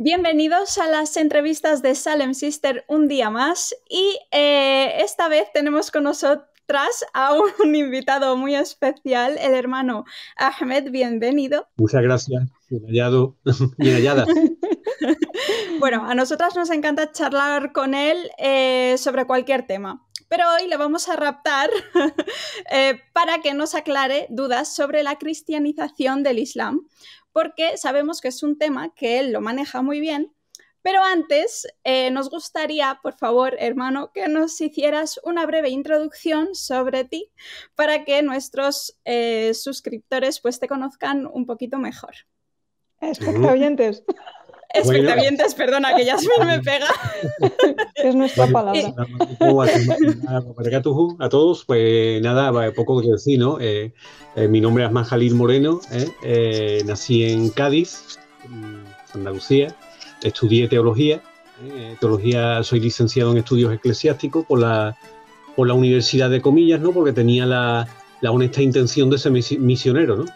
Bienvenidos a las entrevistas de Salem Sister un día más y esta vez tenemos con nosotras a un invitado muy especial, el hermano Ahmed. Bienvenido. Muchas gracias, bien hallado, bien hallada. Bueno, a nosotras nos encanta charlar con él sobre cualquier tema, pero hoy le vamos a raptar para que nos aclare dudas sobre la cristianización del Islam, porque sabemos que es un tema que él lo maneja muy bien, pero antes nos gustaría, por favor, hermano, que nos hicieras una breve introducción sobre ti para que nuestros suscriptores pues te conozcan un poquito mejor. Espectavientes. Espectavientes, perdona, que Yasmin me pega. Es nuestra palabra. A todos, pues nada, poco que decir, ¿no? Mi nombre es Ahmed Jalil Moreno, nací en Cádiz, Andalucía, estudié teología, soy licenciado en estudios eclesiásticos por la Universidad de Comillas, ¿no? Porque tenía la honesta intención de ser misionero, ¿no?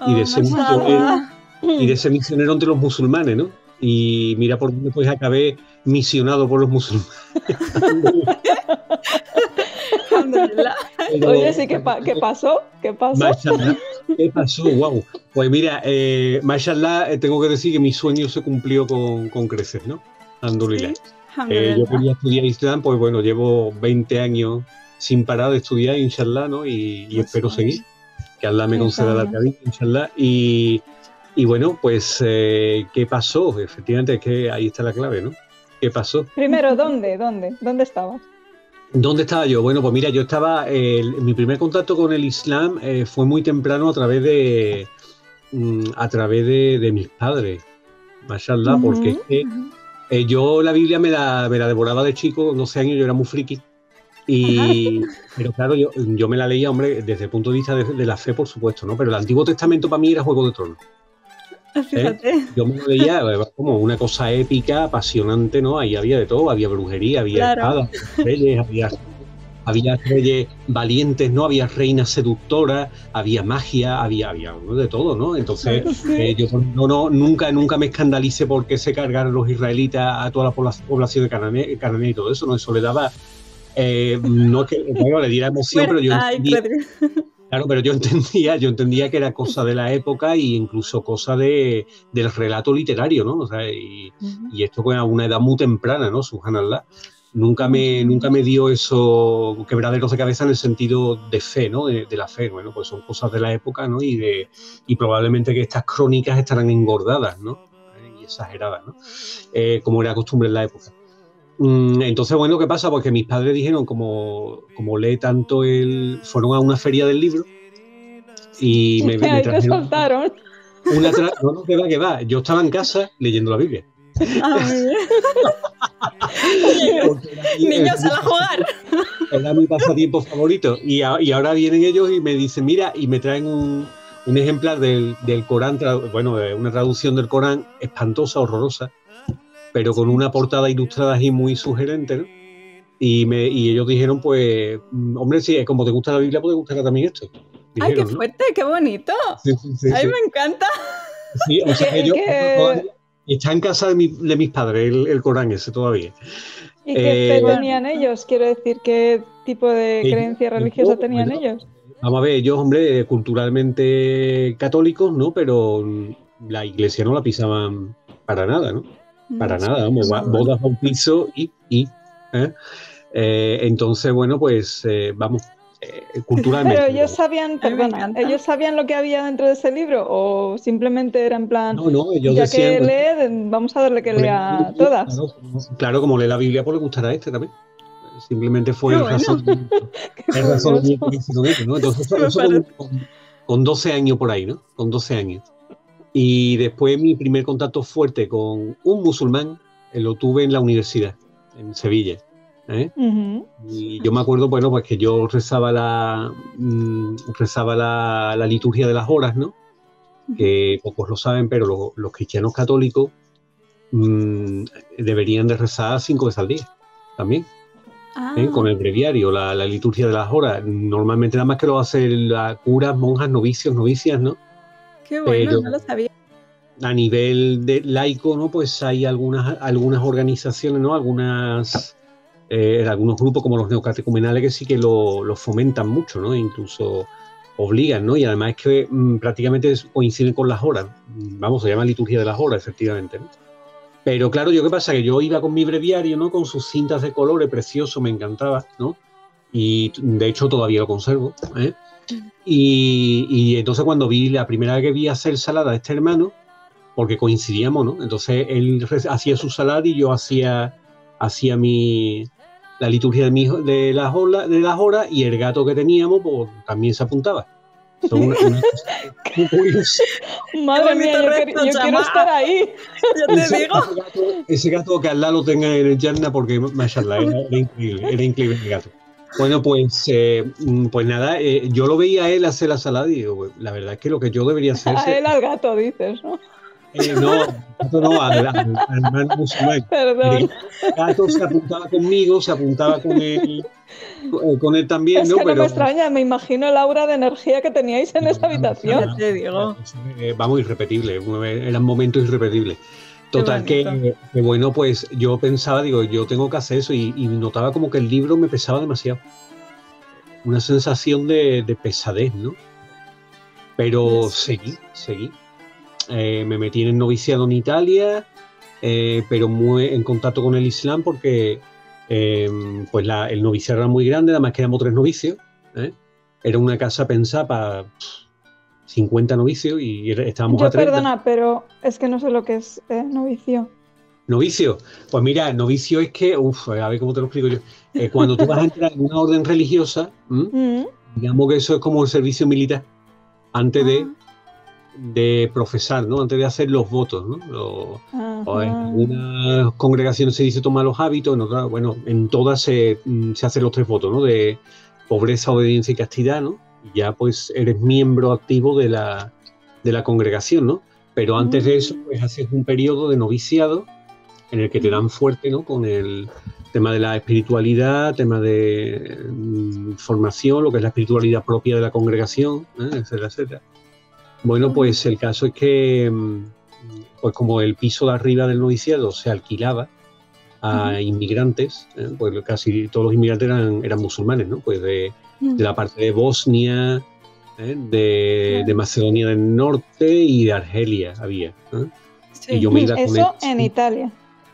Y de ser misionero entre los musulmanes, ¿no? Y mira por dónde pues acabé misionado por los musulmanes. Oye, sí, ¿qué pasó? ¿Qué pasó? Mashallah. ¿Qué pasó? Wow. Pues mira, mashallah, tengo que decir que mi sueño se cumplió con creces, ¿no? Alhamdulillah. Yo quería estudiar Islam, pues bueno, llevo 20 años sin parar de estudiar, inshallah, ¿no? Y espero seguir. Que Allah me conceda la vida, inshallah. Y bueno, pues, ¿qué pasó? Efectivamente, es que ahí está la clave, ¿no? ¿Qué pasó? Primero, ¿dónde estabas? ¿Dónde estaba yo? Bueno, pues mira, yo estaba... mi primer contacto con el Islam fue muy temprano a través de mis padres, mashallah, porque es que yo la Biblia me la devoraba de chico, con 12 años, yo era muy friki. Pero claro, yo me la leía, hombre, desde el punto de vista de la fe, por supuesto, ¿no? Pero el Antiguo Testamento para mí era Juego de Tronos. Fíjate. Yo me lo veía como una cosa épica, apasionante, ¿no? Ahí había de todo, había brujería, había espadas, reyes, había reyes valientes, ¿no? Había reinas seductoras, había magia, había de todo, ¿no? Entonces, yo nunca me escandalicé porque se cargaron los israelitas a toda la población de Cananea y todo eso, ¿no? Eso le daba... no es que le diera emoción, pero yo entendía, claro, pero yo entendía que era cosa de la época e incluso cosa del relato literario, ¿no? O sea, y esto fue a una edad muy temprana, ¿no? Subhanallah. Nunca me dio eso quebraderos de cabeza en el sentido de fe, ¿no? De la fe, bueno, pues son cosas de la época, ¿no? Y probablemente que estas crónicas estarán engordadas, ¿no? Y exageradas, ¿no? Como era costumbre en la época. Entonces, bueno, ¿qué pasa? Pues que mis padres dijeron, como lee tanto fueron a una feria del libro y me trajeron... te soltaron. No, que va. Yo estaba en casa leyendo la Biblia. Niños, a la jugar. Era mi pasatiempo favorito. Y ahora vienen ellos y me dicen, mira, y me traen un ejemplar del Corán, de una traducción del Corán espantosa, horrorosa, pero con una portada ilustrada y muy sugerente, ¿no? Y ellos dijeron, pues, hombre, si como te gusta la Biblia, pues te gustará también esto. Dijeron, ¡ay, qué fuerte! ¡Qué bonito! Sí, ¡Ay, me encanta! Sí, o sea, está en casa de mis padres el Corán ese todavía. ¿Y qué fe tenían ellos? Quiero decir, ¿qué tipo de creencia religiosa tenían ellos? Vamos a ver, ellos, hombre, culturalmente católicos, ¿no? Pero la iglesia no la pisaban para nada, ¿no? Para nada, vamos, bodas, bautizo entonces, bueno, pues culturalmente. Pero ellos sabían, ¿ellos sabían lo que había dentro de ese libro? ¿O simplemente era en plan, no, ellos ya decían, que lee, vamos a darle que lea todas? Claro, como lee la Biblia, pues le gustará también. Simplemente fue el razonamiento que hicieron ellos, ¿no? Entonces, eso con 12 años por ahí, ¿no? Con 12 años. Y después mi primer contacto fuerte con un musulmán lo tuve en la universidad, en Sevilla. Y yo me acuerdo, bueno, pues que yo rezaba la liturgia de las horas, ¿no? Que pocos lo saben, pero los cristianos católicos deberían de rezar 5 veces al día, también. Con el breviario, la liturgia de las horas. Normalmente nada más que lo hacen las curas, monjas, novicios, novicias, ¿no? Qué bueno, no lo sabía. a nivel de laico, ¿no? Pues hay algunas organizaciones, ¿no? Algunos grupos como los neocatecumenales que sí que lo fomentan mucho, ¿no? E incluso obligan, ¿no? Y además es que prácticamente coinciden con las horas. Vamos, se llama liturgia de las horas, efectivamente, ¿no? Pero claro, ¿qué pasa? Que yo iba con mi breviario, ¿no? Con sus cintas de colores, precioso, me encantaba, ¿no? Y de hecho todavía lo conservo, ¿eh? Y entonces cuando la primera vez que vi hacer salada a este hermano, porque coincidíamos, ¿no? Entonces él hacía su salada y yo hacía la liturgia de las horas, y el gato que teníamos pues, también se apuntaba. Son una cosa muy curiosa. Madre mía, yo quiero estar ahí. Yo te digo. Ese gato que al lado lo tenga en el Yarna porque mashallah, era increíble el gato. Bueno, pues nada, yo lo veía a él hacer la salada y digo, la verdad es que lo que yo debería hacer... A él al gato, dices, ¿no? No, al hermano musulmán. Perdón. El gato se apuntaba conmigo, se apuntaba con él también, es ¿no? Que no me extraña, me imagino el aura de energía que teníais en esa habitación. Ya te digo. Vamos, irrepetible, eran momentos irrepetibles. Total, que bueno, pues yo pensaba, digo, yo tengo que hacer eso y notaba como que el libro me pesaba demasiado. Una sensación de pesadez, ¿no? Pero seguí. Me metí en el noviciado en Italia, pero muy en contacto con el Islam porque pues el noviciado era muy grande, además que éramos 3 novicios, ¿eh? Era una casa pensada para 50 novicios y estábamos a 30. Perdona, pero es que no sé lo que es novicio. ¿Novicio? Pues mira, novicio es que, a ver cómo te lo explico yo. Cuando tú vas a entrar en una orden religiosa, digamos que eso es como el servicio militar, antes de profesar, ¿no? Antes de hacer los votos, ¿no? O en algunas congregaciones se dice tomar los hábitos, en otras, bueno, en todas se hacen los 3 votos, ¿no? De pobreza, obediencia y castidad, ¿no? Y ya pues eres miembro activo de la congregación, ¿no? Pero antes de eso, pues haces un periodo de noviciado en el que te dan fuerte, ¿no? Con el tema de la espiritualidad, tema de formación, lo que es la espiritualidad propia de la congregación, etcétera, etcétera. Bueno, pues el caso es que, pues como el piso de arriba del noviciado se alquilaba a inmigrantes, pues casi todos los inmigrantes eran musulmanes, ¿no? Pues de la parte de Bosnia, de Macedonia del Norte y de Argelia había. Sí. Y yo me iba con ellos. En Italia.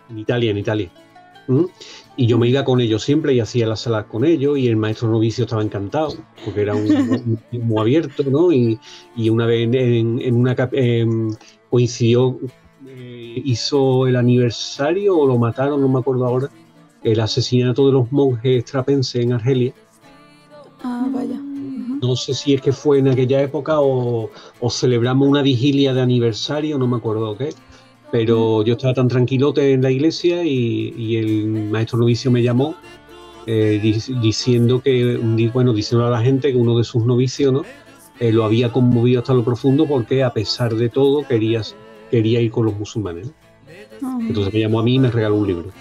En Italia. Y yo me iba con ellos siempre y hacía las salas con ellos y el maestro novicio estaba encantado porque era muy abierto, ¿no? Y una vez coincidió, hizo el aniversario o lo mataron, no me acuerdo ahora, el asesinato de los monjes trapenses en Argelia. Vaya. No sé si es que fue en aquella época o celebramos una vigilia de aniversario, no me acuerdo qué. Pero yo estaba tan tranquilote en la iglesia y el maestro novicio me llamó diciendo diciendo a la gente que uno de sus novicios, ¿no? Lo había conmovido hasta lo profundo porque a pesar de todo quería ir con los musulmanes, ¿no? Entonces me llamó a mí y me regaló un libro,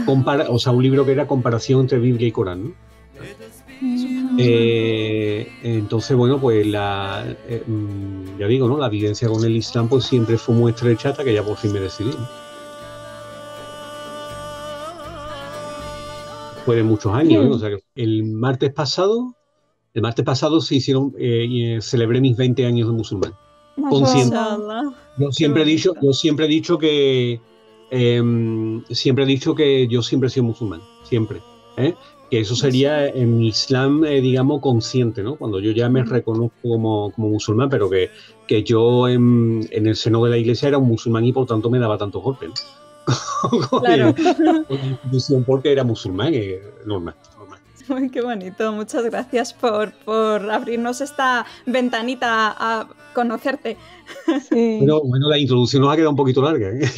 un libro que era comparación entre Biblia y Corán, ¿no? Entonces, bueno, pues ya digo, ¿no? La vivencia con el Islam pues siempre fue muy estrecha hasta que ya por fin me decidí, ¿no? Fue de muchos años, ¿no? O sea, que el martes pasado se hicieron, celebré mis 20 años de musulmán. Consciente. Yo siempre he dicho que yo siempre he sido musulmán, siempre, que eso sería en Islam, digamos, consciente, ¿no? Cuando yo ya me reconozco como musulmán, pero que yo en el seno de la iglesia era un musulmán y por tanto me daba tantos golpes, ¿no? Claro. Con la institución porque era musulmán, normal. Uy, qué bonito, muchas gracias por abrirnos esta ventanita a conocerte. Sí. Bueno, la introducción nos ha quedado un poquito larga, ¿eh?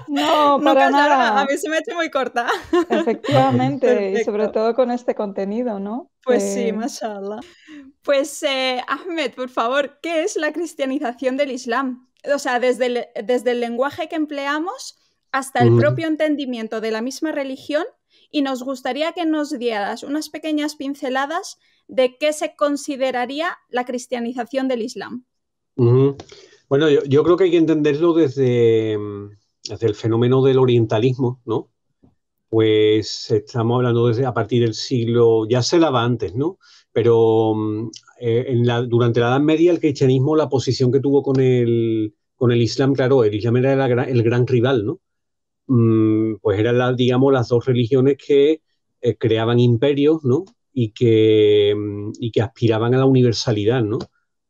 No, para nada. A mí se me ha hecho muy corta. Efectivamente, Perfecto. y sobre todo con este contenido, ¿no? Pues sí, mashallah. Pues Ahmed, por favor, ¿qué es la cristianización del Islam? O sea, desde el lenguaje que empleamos hasta el propio entendimiento de la misma religión, y nos gustaría que nos dieras unas pequeñas pinceladas de qué se consideraría la cristianización del Islam. Bueno, yo creo que hay que entenderlo desde el fenómeno del orientalismo, ¿no? Pues estamos hablando desde a partir del siglo, ya se daba antes, ¿no? Pero durante la Edad Media el cristianismo, la posición que tuvo con el Islam, claro, el Islam era el gran rival, ¿no? Pues eran, digamos, las dos religiones que creaban imperios, ¿no? Y que aspiraban a la universalidad, ¿no?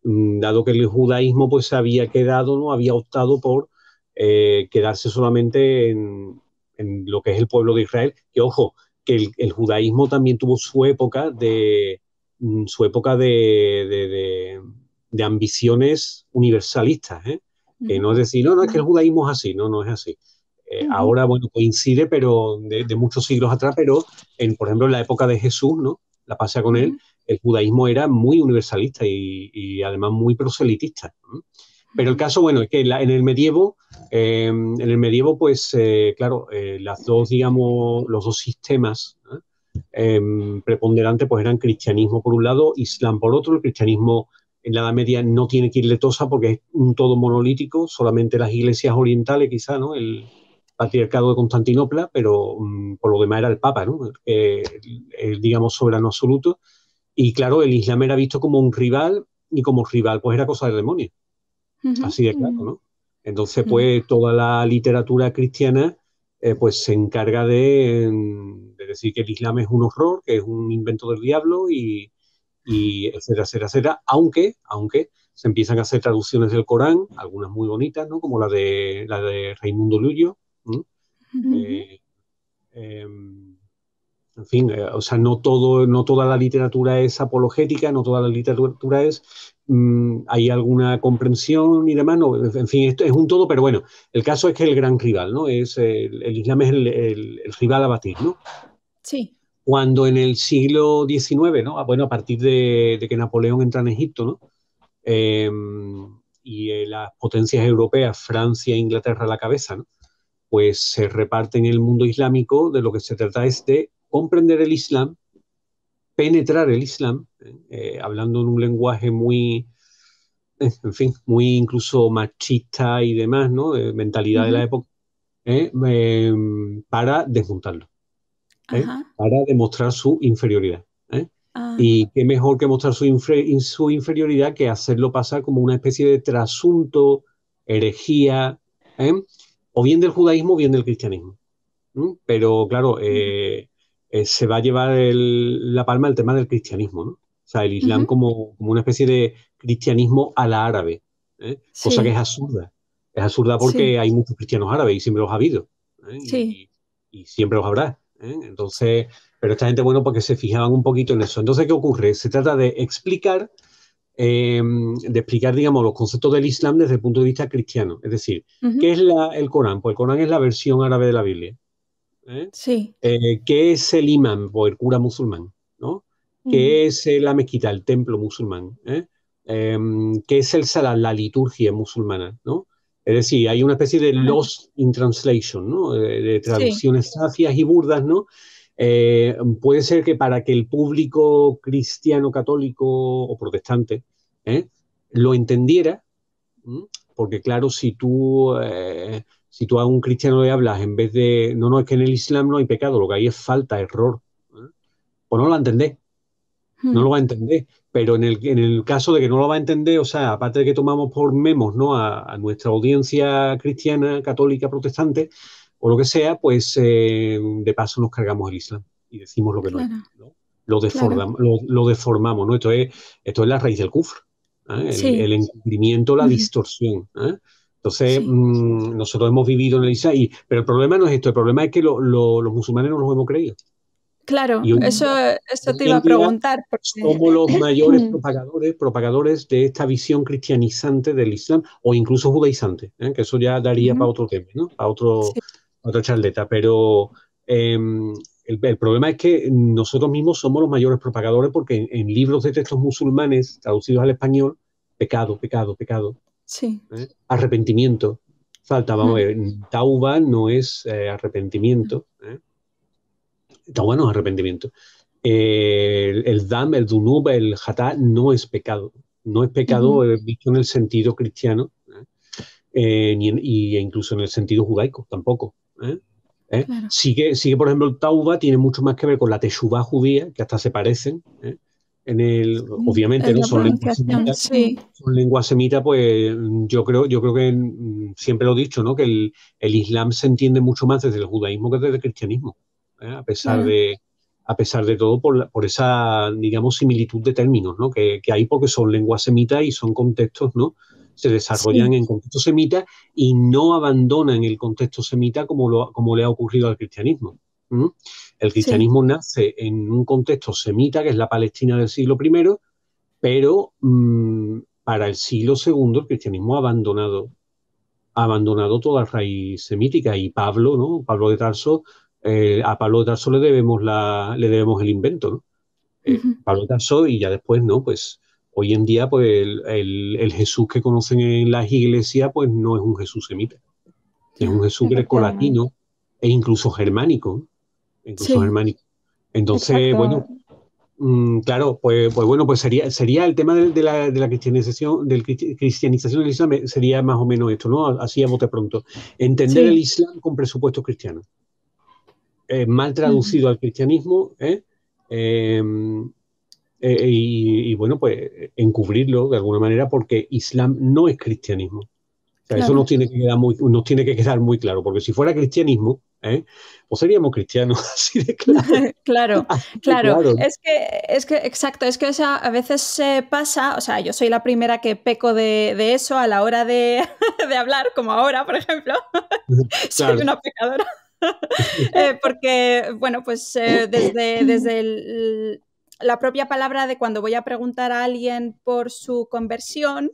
Dado que el judaísmo pues había quedado, ¿no? Había optado por quedarse solamente en lo que es el pueblo de Israel, que ojo, que el judaísmo también tuvo su época de ambiciones universalistas, ¿eh? Que no es decir, no, no, es que el judaísmo es así, no, no es así. Ahora, bueno, coincide, pero de muchos siglos atrás, pero por ejemplo, en la época de Jesús, ¿no? La pasa con él, el judaísmo era muy universalista y además muy proselitista, ¿no? Pero el caso, bueno, es que en el medievo, pues, claro, digamos, los dos sistemas preponderantes, pues eran cristianismo por un lado, islam por otro. El cristianismo en la Edad Media no tiene que irle tosa porque es un todo monolítico, solamente las iglesias orientales, quizá, ¿no? El patriarcado de Constantinopla, pero por lo demás era el Papa, ¿no? Digamos, soberano absoluto. Y claro, el Islam era visto como un rival, y como rival, pues era cosa del demonio. Así de claro, ¿no? Entonces, pues toda la literatura cristiana pues se encarga de decir que el Islam es un horror, que es un invento del diablo y etcétera, etcétera, etcétera, aunque se empiezan a hacer traducciones del Corán, algunas muy bonitas, ¿no? Como la de Raimundo Lullo. En fin, o sea, no toda la literatura es apologética, no toda la literatura hay alguna comprensión y demás, no, en fin, esto es un todo, pero bueno, el caso es que el gran rival, ¿no? El Islam es el rival a batir, ¿no? Sí. Cuando en el siglo XIX, ¿no? Bueno, a partir de que Napoleón entra en Egipto, ¿no? Y las potencias europeas, Francia e Inglaterra a la cabeza, ¿no? Pues se reparte en el mundo islámico. De lo que se trata es de comprender el Islam, penetrar el Islam, hablando en un lenguaje muy, en fin, muy incluso machista y demás, ¿no? De mentalidad de la época, para desmontarlo, para demostrar su inferioridad. Y qué mejor que mostrar su inferioridad que hacerlo pasar como una especie de trasunto, herejía, o bien del judaísmo o bien del cristianismo. Pero claro, se va a llevar la palma el tema del cristianismo, ¿no? O sea, el Islam como una especie de cristianismo a la árabe, cosa que es absurda. Es absurda porque hay muchos cristianos árabes y siempre los ha habido, y siempre los habrá. Entonces, pero esta gente, bueno, porque se fijaban un poquito en eso. Entonces, ¿qué ocurre? Se trata de explicar, digamos, los conceptos del Islam desde el punto de vista cristiano. Es decir, ¿qué es el Corán? Pues el Corán es la versión árabe de la Biblia. ¿Qué es el imán? Pues el cura musulmán, ¿no? ¿Qué es la mezquita? El templo musulmán. ¿Qué es el salat? La liturgia musulmana, ¿no? Es decir, hay una especie de lost in translation, ¿no? De traducciones sacias y burdas, ¿no? Puede ser que para que el público cristiano, católico o protestante lo entendiera, porque claro, si tú a un cristiano le hablas en vez de, no, no, es que en el Islam no hay pecado, lo que hay es falta, error, pues no lo va a entender, no lo va a entender. Pero en el caso de que no lo va a entender, o sea, aparte de que tomamos por memos, ¿no? a nuestra audiencia cristiana, católica, protestante, o lo que sea, pues de paso nos cargamos el Islam y decimos lo que no es, ¿no? Lo deformamos, ¿no? Esto es la raíz del kufr, el encubrimiento, la distorsión. Entonces, nosotros hemos vivido en el Islam, pero el problema no es esto, el problema es que los musulmanes no los hemos creído. Claro, eso te iba a preguntar. Somos los mayores propagadores de esta visión cristianizante del Islam, o incluso judaizante, que eso ya daría para otro tema, ¿no? Para otra charleta. Pero el problema es que nosotros mismos somos los mayores propagadores, porque en libros de textos musulmanes traducidos al español, pecado, pecado, pecado. Sí. Arrepentimiento. Falta, vamos a ver, tauba no es arrepentimiento. Tauba no es arrepentimiento. El dam, el dunub, el hatá no es pecado. No es pecado visto en el sentido cristiano. y incluso en el sentido judaico tampoco. Claro. Sí que, por ejemplo, el Tauba tiene mucho más que ver con la Teshuvá judía, que hasta se parecen. Obviamente, ¿no? La pronunciación, sí. Son lenguas semitas, pues yo creo que siempre lo he dicho, ¿no? Que el Islam se entiende mucho más desde el judaísmo que desde el cristianismo, a pesar Claro. de todo, por esa, digamos, similitud de términos, ¿no? Que hay porque son lenguas semitas y son contextos, ¿no? Se desarrollan Sí. en contextos semitas y no abandonan el contexto semita como le ha ocurrido al cristianismo. ¿Mm? El Sí. cristianismo nace en un contexto semita, que es la Palestina del siglo I, pero para el siglo segundo el cristianismo ha abandonado toda raíz semítica. Y Pablo, ¿no? Pablo de Tarso, a Pablo de Tarso le debemos el invento, ¿no? Pablo de Tarso, y ya después, ¿no? Pues hoy en día, pues el Jesús que conocen en las iglesias, pues no es un Jesús semita, es un Ya. Jesús Efectivamente. grecolatino e incluso germánico, ¿no? Incluso Sí. germánico. Entonces, bueno, Exacto. claro, pues bueno, pues sería el tema de la cristianización, cristianización del Islam, sería más o menos esto, ¿no? Así a bote pronto. Entender el Sí. Islam con presupuestos cristianos. Mal Ujú. traducido al cristianismo, Eh, y bueno, pues encubrirlo de alguna manera porque Islam no es cristianismo. O sea, eso Claro. nos tiene que quedar muy claro, porque si fuera cristianismo, pues seríamos cristianos, así de claro. Claro, Así de claro. claro. Exacto, es que a veces se pasa, o sea, yo soy la primera que peco de eso a la hora de, de hablar, como ahora, por ejemplo. Soy Claro. una pecadora. Porque, bueno, pues desde la propia palabra de cuando voy a preguntar a alguien por su conversión,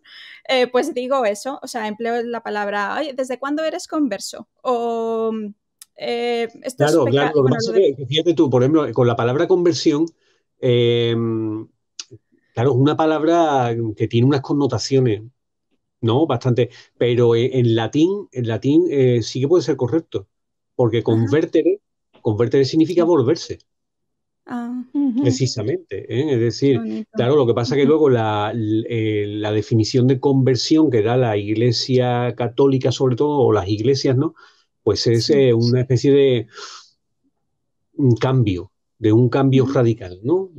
pues digo eso, o sea, empleo la palabra, "Oye, ¿desde cuándo eres converso?" O estos Claro, pecados, lo que bueno, pasa lo es de... que fíjate tú, por ejemplo, con la palabra conversión, eh, claro, es una palabra que tiene unas connotaciones, ¿no? Bastante, pero en latín sí que puede ser correcto, porque Ajá. convertere significa Sí. volverse. Ah, Ujú. Precisamente, ¿eh? Es qué decir, bonito. claro, lo que pasa que Ujú. luego la definición de conversión que da la Iglesia católica, sobre todo, o las iglesias, ¿no? Pues es Sí. una especie de un cambio Ujú. radical, ¿no?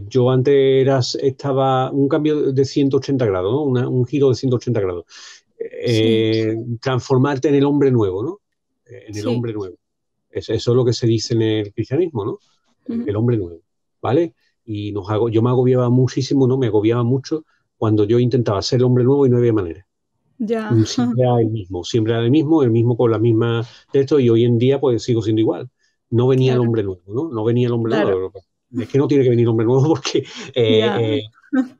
Yo antes estaba un cambio de 180 grados, ¿no? Un giro de 180 grados. Sí, Transformarte en el hombre nuevo, ¿no? En el sí. hombre nuevo. Eso es lo que se dice en el cristianismo, ¿no? Ujú. El hombre nuevo, ¿vale? Y yo me agobiaba muchísimo, ¿no? Me agobiaba mucho cuando yo intentaba ser el hombre nuevo y no había manera. Ya. Siempre era el mismo con la misma texto, y hoy en día pues sigo siendo igual. No venía el Claro, hombre nuevo, ¿no? No venía el hombre claro. nuevo. Es que no tiene que venir el hombre nuevo porque Ya.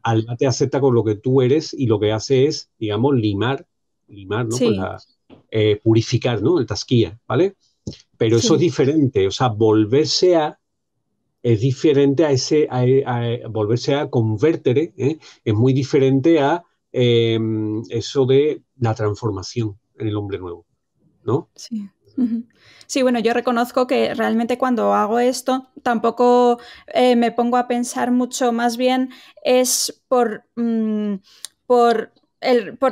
Allah te acepta con lo que tú eres y lo que hace es, digamos, ¿no? Pues Sí, purificar, ¿no? El tasquía, ¿vale? Pero eso es sí. diferente, o sea, es diferente volverse a convertere, es muy diferente a eso de la transformación en el hombre nuevo, ¿no? Sí. Ujú. Sí, bueno, yo reconozco que realmente cuando hago esto tampoco me pongo a pensar mucho, más bien es por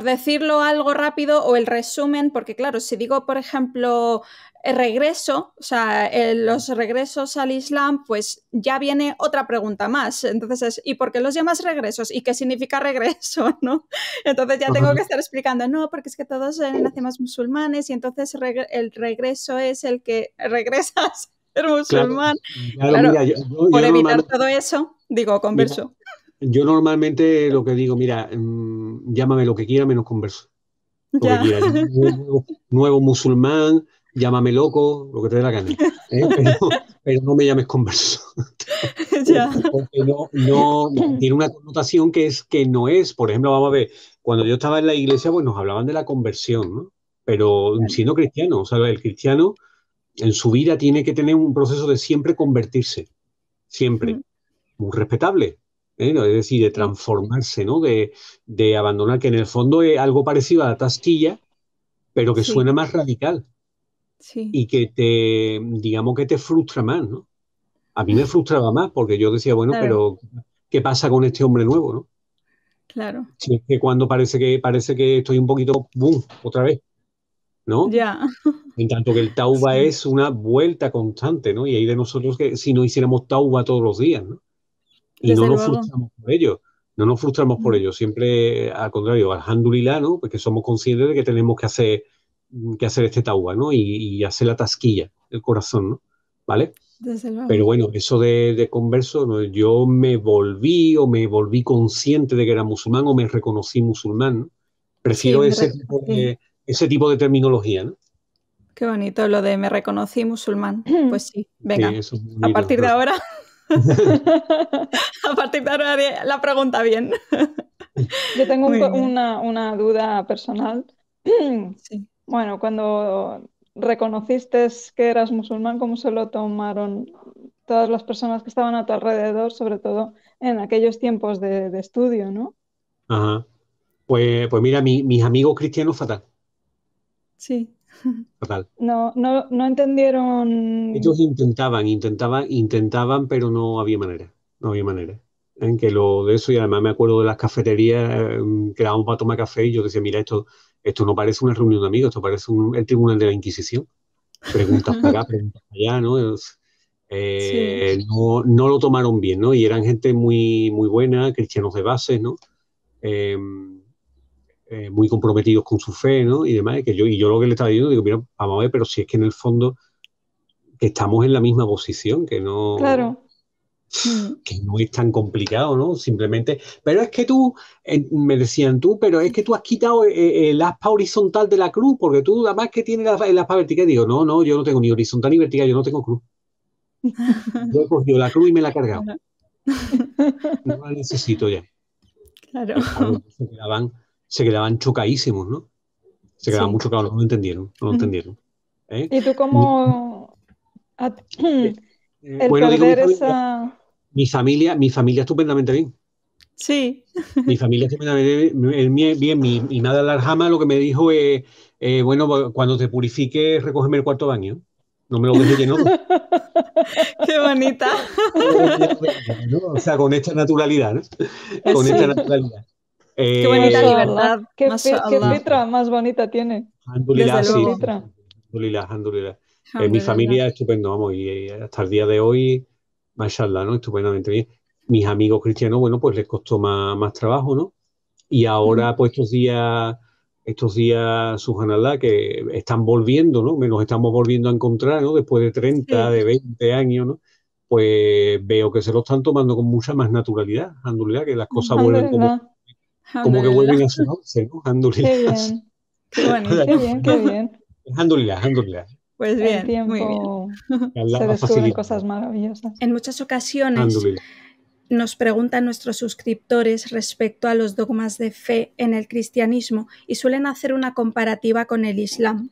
decirlo algo rápido o el resumen, porque claro, si digo, por ejemplo, regreso, o sea, los regresos al Islam, pues ya viene otra pregunta más. Entonces es, ¿y por qué los llamas regresos? ¿Y qué significa regreso? ¿No? Entonces ya tengo Ajá. que estar explicando, no, porque es que todos nacemos musulmanes y entonces el regreso es el que regresas a ser Claro, musulmán. claro, Claro, mira, por yo evitar normalmente, todo eso, digo mira, converso. yo normalmente lo que digo, mira, llámame lo que quiera menos converso, lo que Ya, quiera. Llámame nuevo musulmán, llámame loco, lo que te dé la gana, pero no me llames converso. ya. Porque no tiene una connotación que no es. Por ejemplo, vamos a ver, cuando yo estaba en la iglesia, pues nos hablaban de la conversión, ¿no? Pero siendo cristiano, o sea, el cristiano en su vida tiene que tener un proceso de siempre convertirse, siempre, muy respetable, ¿no? Es decir, de Sí, transformarse, ¿no? De abandonar, que en el fondo es algo parecido a la tasquilla, pero que sí, suena más radical sí. y digamos que te frustra más, ¿no? A mí me frustraba más porque yo decía, bueno, Claro. pero ¿qué pasa con este hombre nuevo, no? Claro. Si es que cuando parece que estoy un poquito, ¡boom!, otra vez, ¿no? Ya. En tanto que el tauba Sí, es una vuelta constante, ¿no? Y hay de nosotros que si no hiciéramos tauba todos los días, ¿no? Y no desde nos luego. frustramos por ello, no nos frustramos por Mm. ello, siempre al contrario, alhamdulillah, ¿no? Porque somos conscientes de que tenemos que hacer este tauba, ¿no? Y hacer la tasquilla, el corazón, ¿no? ¿Vale? Desde Pero luego. bueno, eso de converso, ¿no? Yo me volví consciente de que era musulmán o me reconocí musulmán, ¿no? Sí, Prefiero sí. ese tipo de terminología, ¿no? Qué bonito lo de me reconocí musulmán. Pues sí, Sí, venga. eso es muy A bonito. partir de ahora, a partir de ahora haré la pregunta bien. Yo tengo Muy bien. una duda personal. Sí. Bueno, cuando reconociste que eras musulmán, ¿cómo se lo tomaron todas las personas que estaban a tu alrededor, sobre todo en aquellos tiempos de estudio, ¿no? Ajá. Pues mira, mis amigos cristianos, fatal, Sí. fatal. No entendieron. Ellos intentaban, pero no había manera, no había manera. En que lo de eso, y además me acuerdo de las cafeterías, quedábamos para tomar café y yo decía, mira, esto no parece una reunión de amigos, esto parece el tribunal de la Inquisición. Preguntas para acá, preguntas para allá, ¿no? Sí. No lo tomaron bien, ¿no? Y eran gente muy, muy buena, cristianos de base, ¿no? Eh, muy comprometidos con su fe, ¿no? Y demás, y yo lo que le estaba diciendo, digo, mira, vamos a ver, pero si es que en el fondo que estamos en la misma posición, Claro. que no es tan complicado, ¿no? Simplemente, pero es que tú, me decían tú, pero es que tú has quitado el aspa horizontal de la cruz, porque tú además que tienes el aspa vertical. Digo, no, yo no tengo ni horizontal ni vertical, yo no tengo cruz. Yo he cogido la cruz y me la he cargado. No la necesito ya. Claro. Y claro, se quedaban chocadísimos, ¿no? Se quedaban muy Sí. chocados, no lo entendieron, no lo entendieron. ¿Eh? ¿Y tú Mi- cómo eh, el bueno, digo perder esa... mi familia estupendamente bien. Sí. Mi familia estupendamente bien. Mi madre Alarjama lo que me dijo es, bueno, cuando te purifiques, recógeme el cuarto baño. No me lo dejes lleno. Qué bonita. No me lo dejes lleno de agua, ¿no? O sea, con esta naturalidad, ¿no? Con esta Sí. naturalidad. Qué bonita Eh, Mashallah. libertad. Qué sí, Mashallah. sí. fitra más bonita tiene. Alhamdulillah, Desde Qué sí, luego. sí, fitra. sí. Alhamdulillah, alhamdulillah. Mi Alhamdulillah. familia es estupendo, vamos, y hasta el día de hoy, mashallah, ¿no? Estupendamente bien. Mis amigos cristianos, bueno, pues les costó más trabajo, ¿no? Y ahora, pues estos días, subhanallah, que están volviendo, ¿no? Nos estamos volviendo a encontrar, ¿no? Después de 30 Sí. de 20 años, ¿no? Pues veo que se lo están tomando con mucha más naturalidad, alhamdulillah, que las cosas vuelven Alhamdulillah. como que Alhamdulillah. vuelven a su cauce, ¿no? Alhamdulillah. Qué bien. Qué bonito. Qué bien, qué bien. Alhamdulillah, alhamdulillah. Pues El bien, muy bien. tiempo Que Allah se va descubren facilitando. cosas maravillosas. En muchas ocasiones Alhamdulillah. nos preguntan nuestros suscriptores respecto a los dogmas de fe en el cristianismo y suelen hacer una comparativa con el Islam.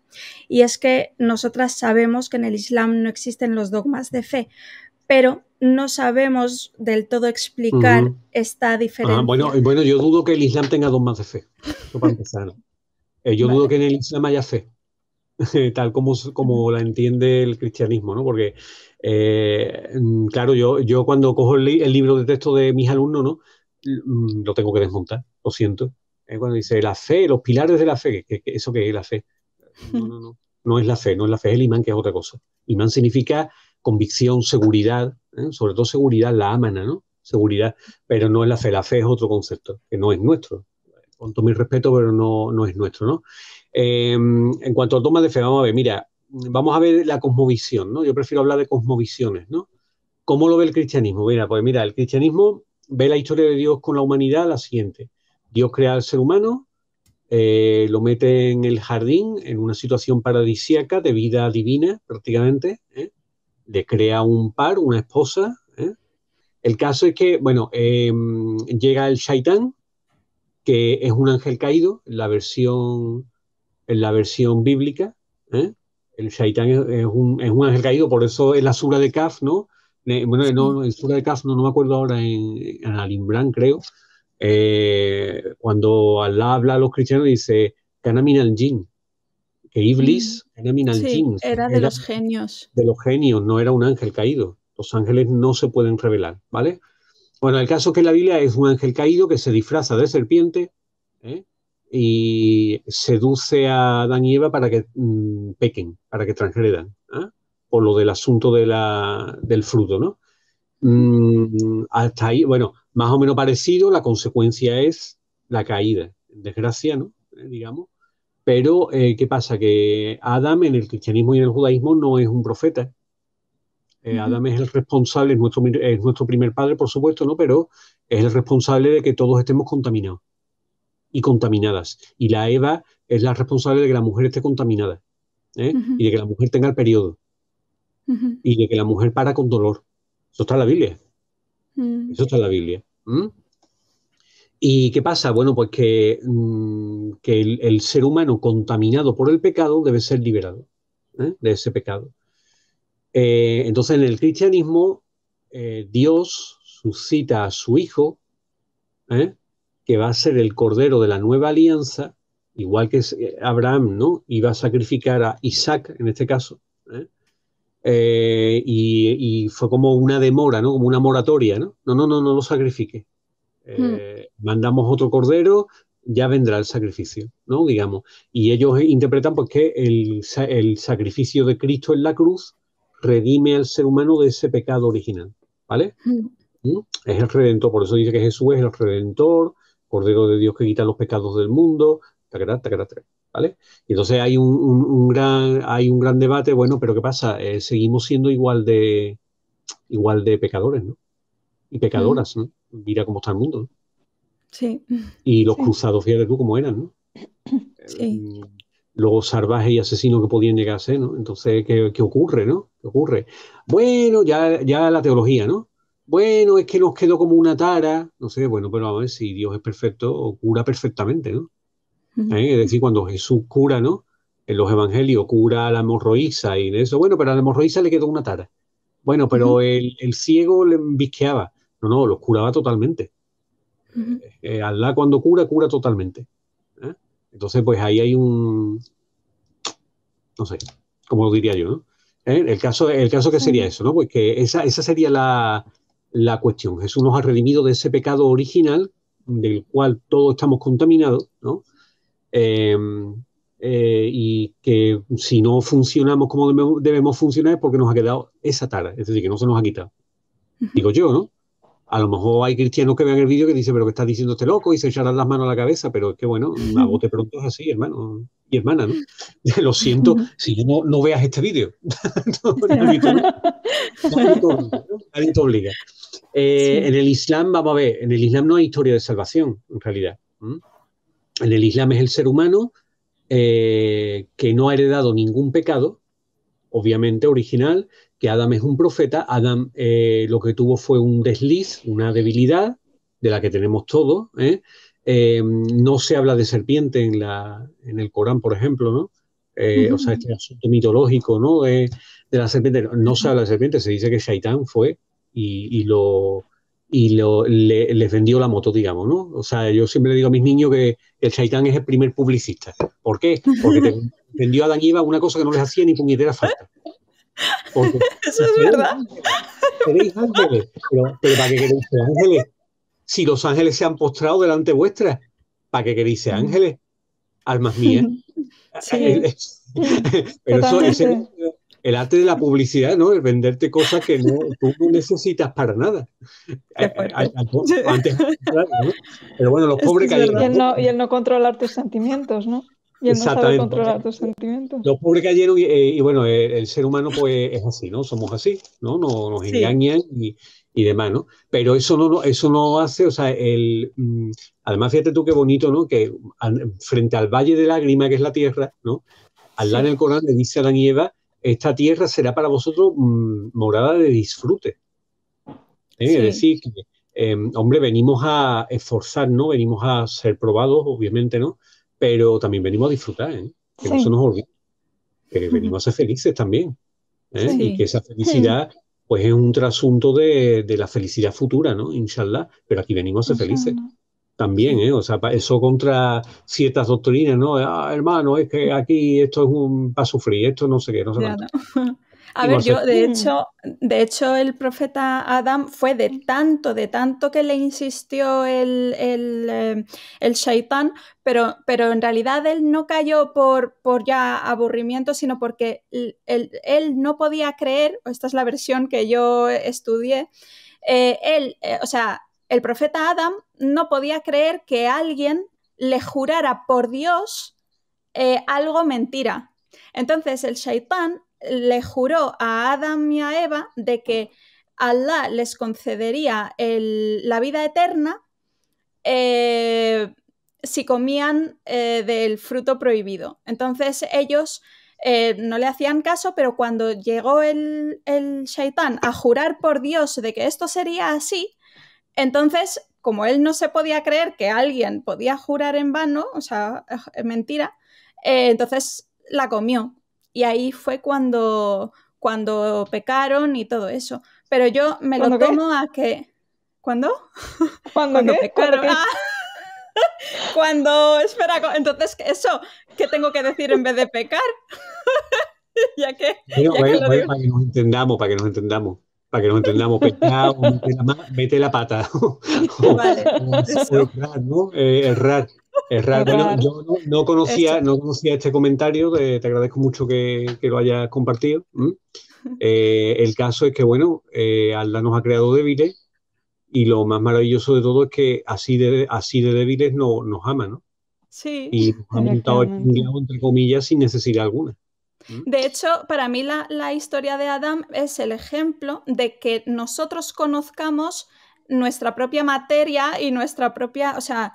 Y es que nosotras sabemos que en el Islam no existen los dogmas de fe, pero no sabemos del todo explicar esta diferencia. Bueno, yo dudo que el Islam tenga dogmas de fe. Eso para empezar, ¿no? Yo dudo Vale. que en el Islam haya fe, tal como la entiende el cristianismo, ¿no? Porque, claro, yo cuando cojo el libro de texto de mis alumnos, ¿no? Lo tengo que desmontar, lo siento. Cuando dice la fe, los pilares de la fe, ¿eso qué es la fe? No. No es la fe, no es la fe, es el imán, que es otra cosa. Imán significa convicción, seguridad, sobre todo seguridad, la amana, ¿no? Seguridad, pero no es la fe es otro concepto, que no es nuestro. Con todo mi respeto, pero no es nuestro, ¿no? En cuanto al toma de fe, vamos a ver, mira, vamos a ver la cosmovisión, ¿no? Yo prefiero hablar de cosmovisiones, ¿no? ¿Cómo lo ve el cristianismo? Mira, pues mira, el cristianismo ve la historia de Dios con la humanidad la siguiente. Dios crea al ser humano, lo mete en el jardín, en una situación paradisíaca de vida divina, prácticamente, ¿eh? Le crea un par, una esposa, ¿eh? El caso es que, bueno, llega el Shaitán, que es un ángel caído, en la versión bíblica, ¿eh? El Shaitán es un ángel caído, por eso es la sura de Kaf, ¿no? Bueno, Sí. no, en sura de Kaf no me acuerdo ahora, en Al-Imran, creo, cuando Allah habla a los cristianos dice, Kana min al-jin, que Iblis, Kana min Sí, al-jin, era de era los genios. de los genios, no era un ángel caído. Los ángeles no se pueden revelar, ¿vale? Bueno, el caso es que la Biblia es un ángel caído que se disfraza de serpiente, ¿eh? Y seduce a Adán y Eva para que pequen, para que transgredan, ¿eh? Por lo del asunto del fruto, ¿no? Hasta ahí, bueno, más o menos parecido, la consecuencia es la caída, desgracia, ¿no? Digamos. Pero, ¿qué pasa? Que Adán en el cristianismo y en el judaísmo no es un profeta. Adán es el responsable, es nuestro primer padre, por supuesto, ¿no? Pero es el responsable de que todos estemos contaminados y contaminadas. Y la Eva es la responsable de que la mujer esté contaminada, ¿eh? Y de que la mujer tenga el periodo. Y de que la mujer para con dolor. Eso está en la Biblia. Eso está en la Biblia. ¿Y qué pasa? Bueno, pues que el ser humano contaminado por el pecado debe ser liberado, de ese pecado. Entonces, en el cristianismo, Dios suscita a su hijo, que va a ser el cordero de la nueva alianza, igual que Abraham, ¿no? Iba a sacrificar a Isaac, en este caso, y fue como una demora, ¿no? Como una moratoria, ¿no? No lo sacrifique. Mandamos otro cordero, ya vendrá el sacrificio, ¿no? Digamos. Y ellos interpretan pues que el sacrificio de Cristo en la cruz redime al ser humano de ese pecado original, ¿vale? Es el Redentor, por eso dice que Jesús es el Redentor, Cordero de Dios que quita los pecados del mundo, ¿vale? Y entonces hay un gran debate, bueno, pero ¿qué pasa? Seguimos siendo igual de pecadores, ¿no? Y pecadoras, ¿no? Mira cómo está el mundo, ¿no? Sí. Y los cruzados, fíjate tú cómo eran, ¿no? Sí. Los salvajes y asesinos que podían llegar a ser, ¿no? Entonces, ¿qué ocurre, no? ¿Qué ocurre? Bueno, ya la teología, ¿no? Bueno, es que nos quedó como una tara, no sé, bueno, pero vamos a ver si Dios es perfecto, cura perfectamente, ¿no? Es decir, cuando Jesús cura, ¿no? En los evangelios cura a la hemorroísa y de eso, bueno, pero a la hemorroísa le quedó una tara. Bueno, pero el ciego le visqueaba. No, los curaba totalmente. Allah cuando cura totalmente. Entonces, pues ahí hay no sé, como lo diría yo, ¿no? El caso que sería eso, ¿no? Pues que esa sería la cuestión. Jesús nos ha redimido de ese pecado original del cual todos estamos contaminados, ¿no? Y que si no funcionamos como debemos funcionar es porque nos ha quedado esa tara, es decir, que no se nos ha quitado. Digo yo, ¿no? A lo mejor hay cristianos que vean el vídeo que dicen, pero ¿qué está diciendo este loco? Y se echarán las manos a la cabeza, pero es que bueno, a bote pronto es así, hermano y hermana, ¿no? Lo siento, si no veas este vídeo. Nadie te obliga. En el Islam, vamos a ver, en el Islam no hay historia de salvación, en realidad. En el Islam es el ser humano que no ha heredado ningún pecado, obviamente original, que Adán es un profeta. Adán lo que tuvo fue un desliz, una debilidad, de la que tenemos todos. No se habla de serpiente en el Corán, por ejemplo, ¿no? O sea, este asunto mitológico, ¿no? De la serpiente. No se habla de serpiente, se dice que Shaitán fue y les vendió la moto, digamos, ¿no? O sea, yo siempre le digo a mis niños que el Shaitán es el primer publicista. ¿Por qué? Porque te vendió a Adán y Eva una cosa que no les hacía ni puñetera falta. Porque, eso es verdad. Queréis ángeles, pero ¿para qué queréis ser ángeles? Si los ángeles se han postrado delante vuestra, ¿para qué queréis ser ángeles? Almas mías. Sí. Pero eso es el arte de la publicidad, ¿no? El venderte cosas que tú no necesitas para nada. Antes, claro, ¿no? Pero bueno, los pobres cayeron. Y el no controlar tus sentimientos, ¿no? Y el no saber controlar tus sentimientos. Los pobres cayeron y bueno, el ser humano pues es así, ¿no? Somos así, ¿no? Nos engañan y demás, ¿no? Pero eso no hace, o sea, además fíjate tú qué bonito, ¿no? Que frente al valle de lágrimas, que es la tierra, ¿no? Allah en el Corán le dice a Adán y Eva, esta tierra será para vosotros morada de disfrute. Es decir, que, hombre, venimos a esforzarnos, venimos a ser probados, obviamente, ¿no? Pero también venimos a disfrutar, ¿eh? Que no se nos olvide. Que venimos a ser felices también. Y que esa felicidad, pues, es un trasunto de la felicidad futura, ¿no? Inshallah. Pero aquí venimos a ser felices. También, O sea, eso contra ciertas doctrinas, ¿no? Hermano, es que aquí esto es para sufrir, esto no sé qué, no sé cuánto. A ver, yo de hecho el profeta Adam fue de tanto que le insistió el shaitán, pero en realidad él no cayó por ya aburrimiento, sino porque él no podía creer, esta es la versión que yo estudié, o sea, el profeta Adam no podía creer que alguien le jurara por Dios algo mentira. Entonces el shaitán le juró a Adam y a Eva de que Allah les concedería la vida eterna si comían del fruto prohibido. Entonces ellos no le hacían caso, pero cuando llegó el shaitán a jurar por Dios de que esto sería así, entonces, como él no se podía creer que alguien podía jurar en vano, o sea, mentira, entonces la comió. Y ahí fue cuando pecaron y todo eso. Pero yo me lo tomo a que... ¿Cuándo? ¿Cuándo qué? Pecaron. Cuando... Espera, entonces, ¿eso qué tengo que decir en vez de pecar? ya que para que nos entendamos, pecar o mete la pata. Vale, o errar, ¿no? Bueno, yo no conocía este comentario, te agradezco mucho que lo hayas compartido. El caso es que, bueno, Allah nos ha creado débiles y lo más maravilloso de todo es que así de débiles nos ama, ¿no? Sí. Y nos ha montado el tinglado, entre comillas, sin necesidad alguna. De hecho, para mí la historia de Adam es el ejemplo de que nosotros conozcamos nuestra propia materia y nuestra propia, o sea,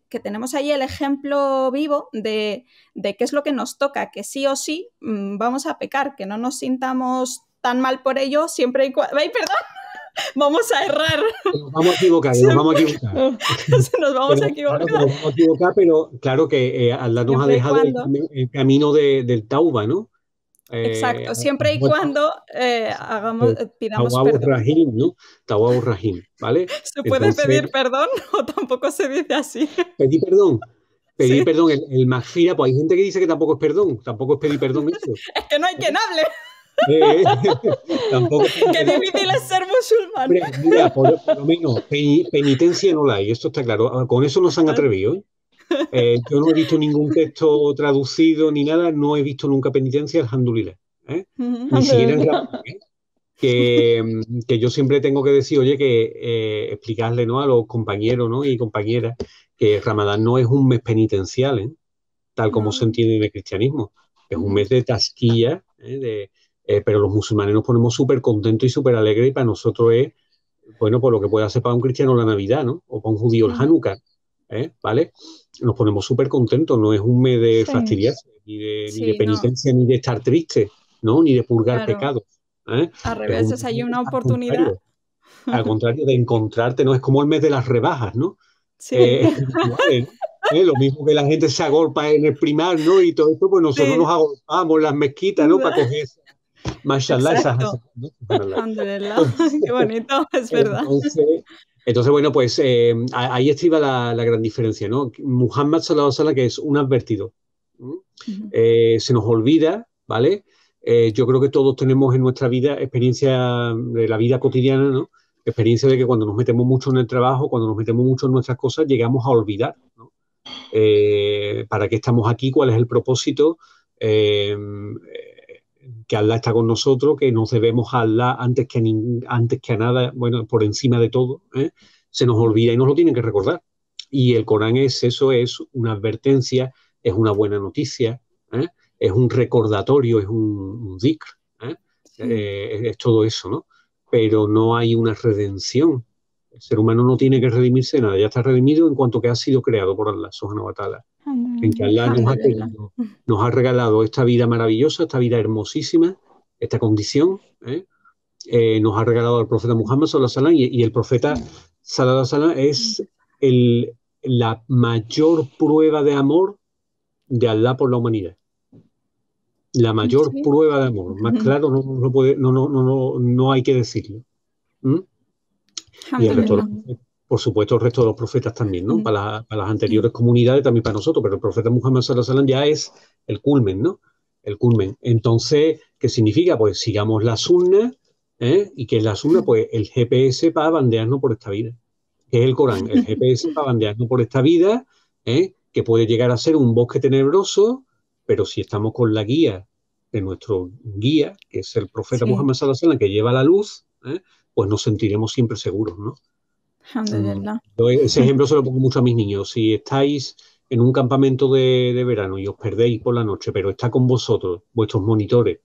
que tenemos ahí el ejemplo vivo de qué es lo que nos toca, que sí o sí vamos a pecar, que no nos sintamos tan mal por ello siempre y cuando... ¡Ay, perdón! Vamos a errar. Nos vamos a equivocar. Nos vamos a equivocar. Pero claro que Allah nos ha dejado el camino del Tauba, ¿no? Exacto, siempre y cuando pidamos perdón. Rahim, ¿no? Tawwabur Rahim, ¿vale? ¿Se puede pedir perdón o tampoco se dice así? Pedir perdón. Pedir perdón, el Maghfira, pues hay gente que dice que tampoco es perdón, tampoco es pedir perdón eso. Es que no hay quien hable. Tampoco qué difícil es ser musulmán. Mira, por lo menos penitencia no la hay, esto está claro. Con eso no se han atrevido. Yo no he visto ningún texto traducido ni nada, no he visto nunca penitencia, alhamdulillah. Ni siquiera en Ramadán, que yo siempre tengo que decir, oye, que explicarle, ¿no?, a los compañeros, ¿no?, y compañeras que Ramadán no es un mes penitencial, tal como se entiende en el cristianismo. Es un mes de tasquilla, pero los musulmanes nos ponemos súper contentos y súper alegres, y para nosotros es, bueno, por lo que puede hacer para un cristiano la Navidad, ¿no? O para un judío el Hanukkah, ¿vale? Nos ponemos súper contentos, no es un mes de fastidiarse, ni de penitencia, ni de estar triste, ¿no? Ni de purgar pecados. Al revés, hay una oportunidad. Al contrario, de encontrarte, ¿no? Es como el mes de las rebajas, ¿no? Sí. Lo mismo que la gente se agolpa en el primar, ¿no? Y todo esto, pues nosotros nos agolpamos en las mezquitas, ¿no? Para coger mashallah, esas, ¿no? Qué bonito, es verdad. Entonces, bueno, pues ahí estriba la gran diferencia, ¿no? Muhammad sallallahu alaihi wasallam, que es un advertido. Se nos olvida, ¿vale? Yo creo que todos tenemos en nuestra vida experiencia de la vida cotidiana, ¿no? Experiencia de que cuando nos metemos mucho en el trabajo, cuando nos metemos mucho en nuestras cosas, llegamos a olvidar, ¿no? ¿Para qué estamos aquí? ¿Cuál es el propósito? Que Allah está con nosotros, que nos debemos a Allah antes que a nada, bueno, por encima de todo, se nos olvida y nos lo tienen que recordar. Y el Corán es eso, es una advertencia, es una buena noticia, es un recordatorio, es un dhikr, es todo eso, ¿no? Pero no hay una redención. El ser humano no tiene que redimirse de nada, ya está redimido en cuanto que ha sido creado por Allah subhanahu wa ta'ala. En que Allah nos ha regalado esta vida maravillosa, esta vida hermosísima, esta condición, nos ha regalado al profeta Muhammad sallallahu alaihi wasallam, y el profeta sallallahu alaihi wasallam es la mayor prueba de amor de Allah por la humanidad. La mayor prueba de amor, más claro no hay que decirlo. Y el resto, por supuesto, el resto de los profetas también, ¿no? Para las anteriores comunidades, también para nosotros, pero el profeta Muhammad sallallahu alaihi wasallam ya es el culmen, ¿no? El culmen. Entonces, ¿Qué significa? Pues sigamos la sunna, y que es la sunna, pues el GPS para bandearnos por esta vida, que es el Corán, el GPS para bandearnos por esta vida, que puede llegar a ser un bosque tenebroso, pero si estamos con la guía de nuestro guía, que es el profeta Muhammad sallallahu alaihi wasallam, que lleva la luz, pues nos sentiremos siempre seguros, ¿no? Ese ejemplo se lo pongo mucho a mis niños. Si estáis en un campamento de verano y os perdéis por la noche, pero está con vosotros vuestros monitores,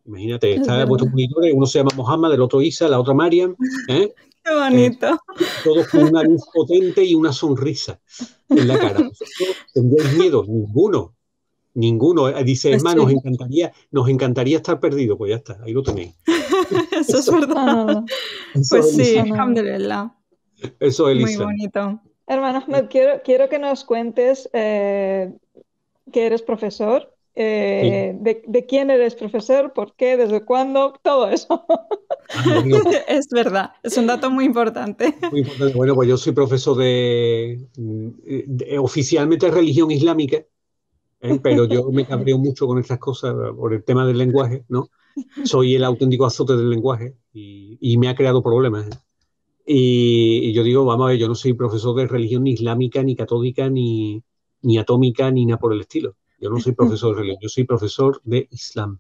imagínate, está vuestros monitores, uno se llama Mohammed, el otro Isa, la otra Mariam, Qué bonito. todos con una luz potente y una sonrisa en la cara. ¿Tendréis miedo? Ninguno. Dice, Pues hermano, nos encantaría estar perdidos. Pues ya está, ahí lo tenéis. Eso es verdad. Pues sí, alhamdulillah. Eso es muy Islam. bonito. Hermano Ahmed, quiero que nos cuentes que eres profesor. De quién eres profesor, por qué, desde cuándo, todo eso. Bueno, es verdad, es un dato muy importante. Muy importante. Bueno, pues yo soy profesor de oficialmente religión islámica, pero yo me cabreo mucho con estas cosas por el tema del lenguaje, ¿no? Soy el auténtico azote del lenguaje y me ha creado problemas. Y yo digo, vamos a ver, yo no soy profesor de religión ni islámica, ni católica, ni atómica, ni nada por el estilo. Yo no soy profesor de religión, yo soy profesor de Islam.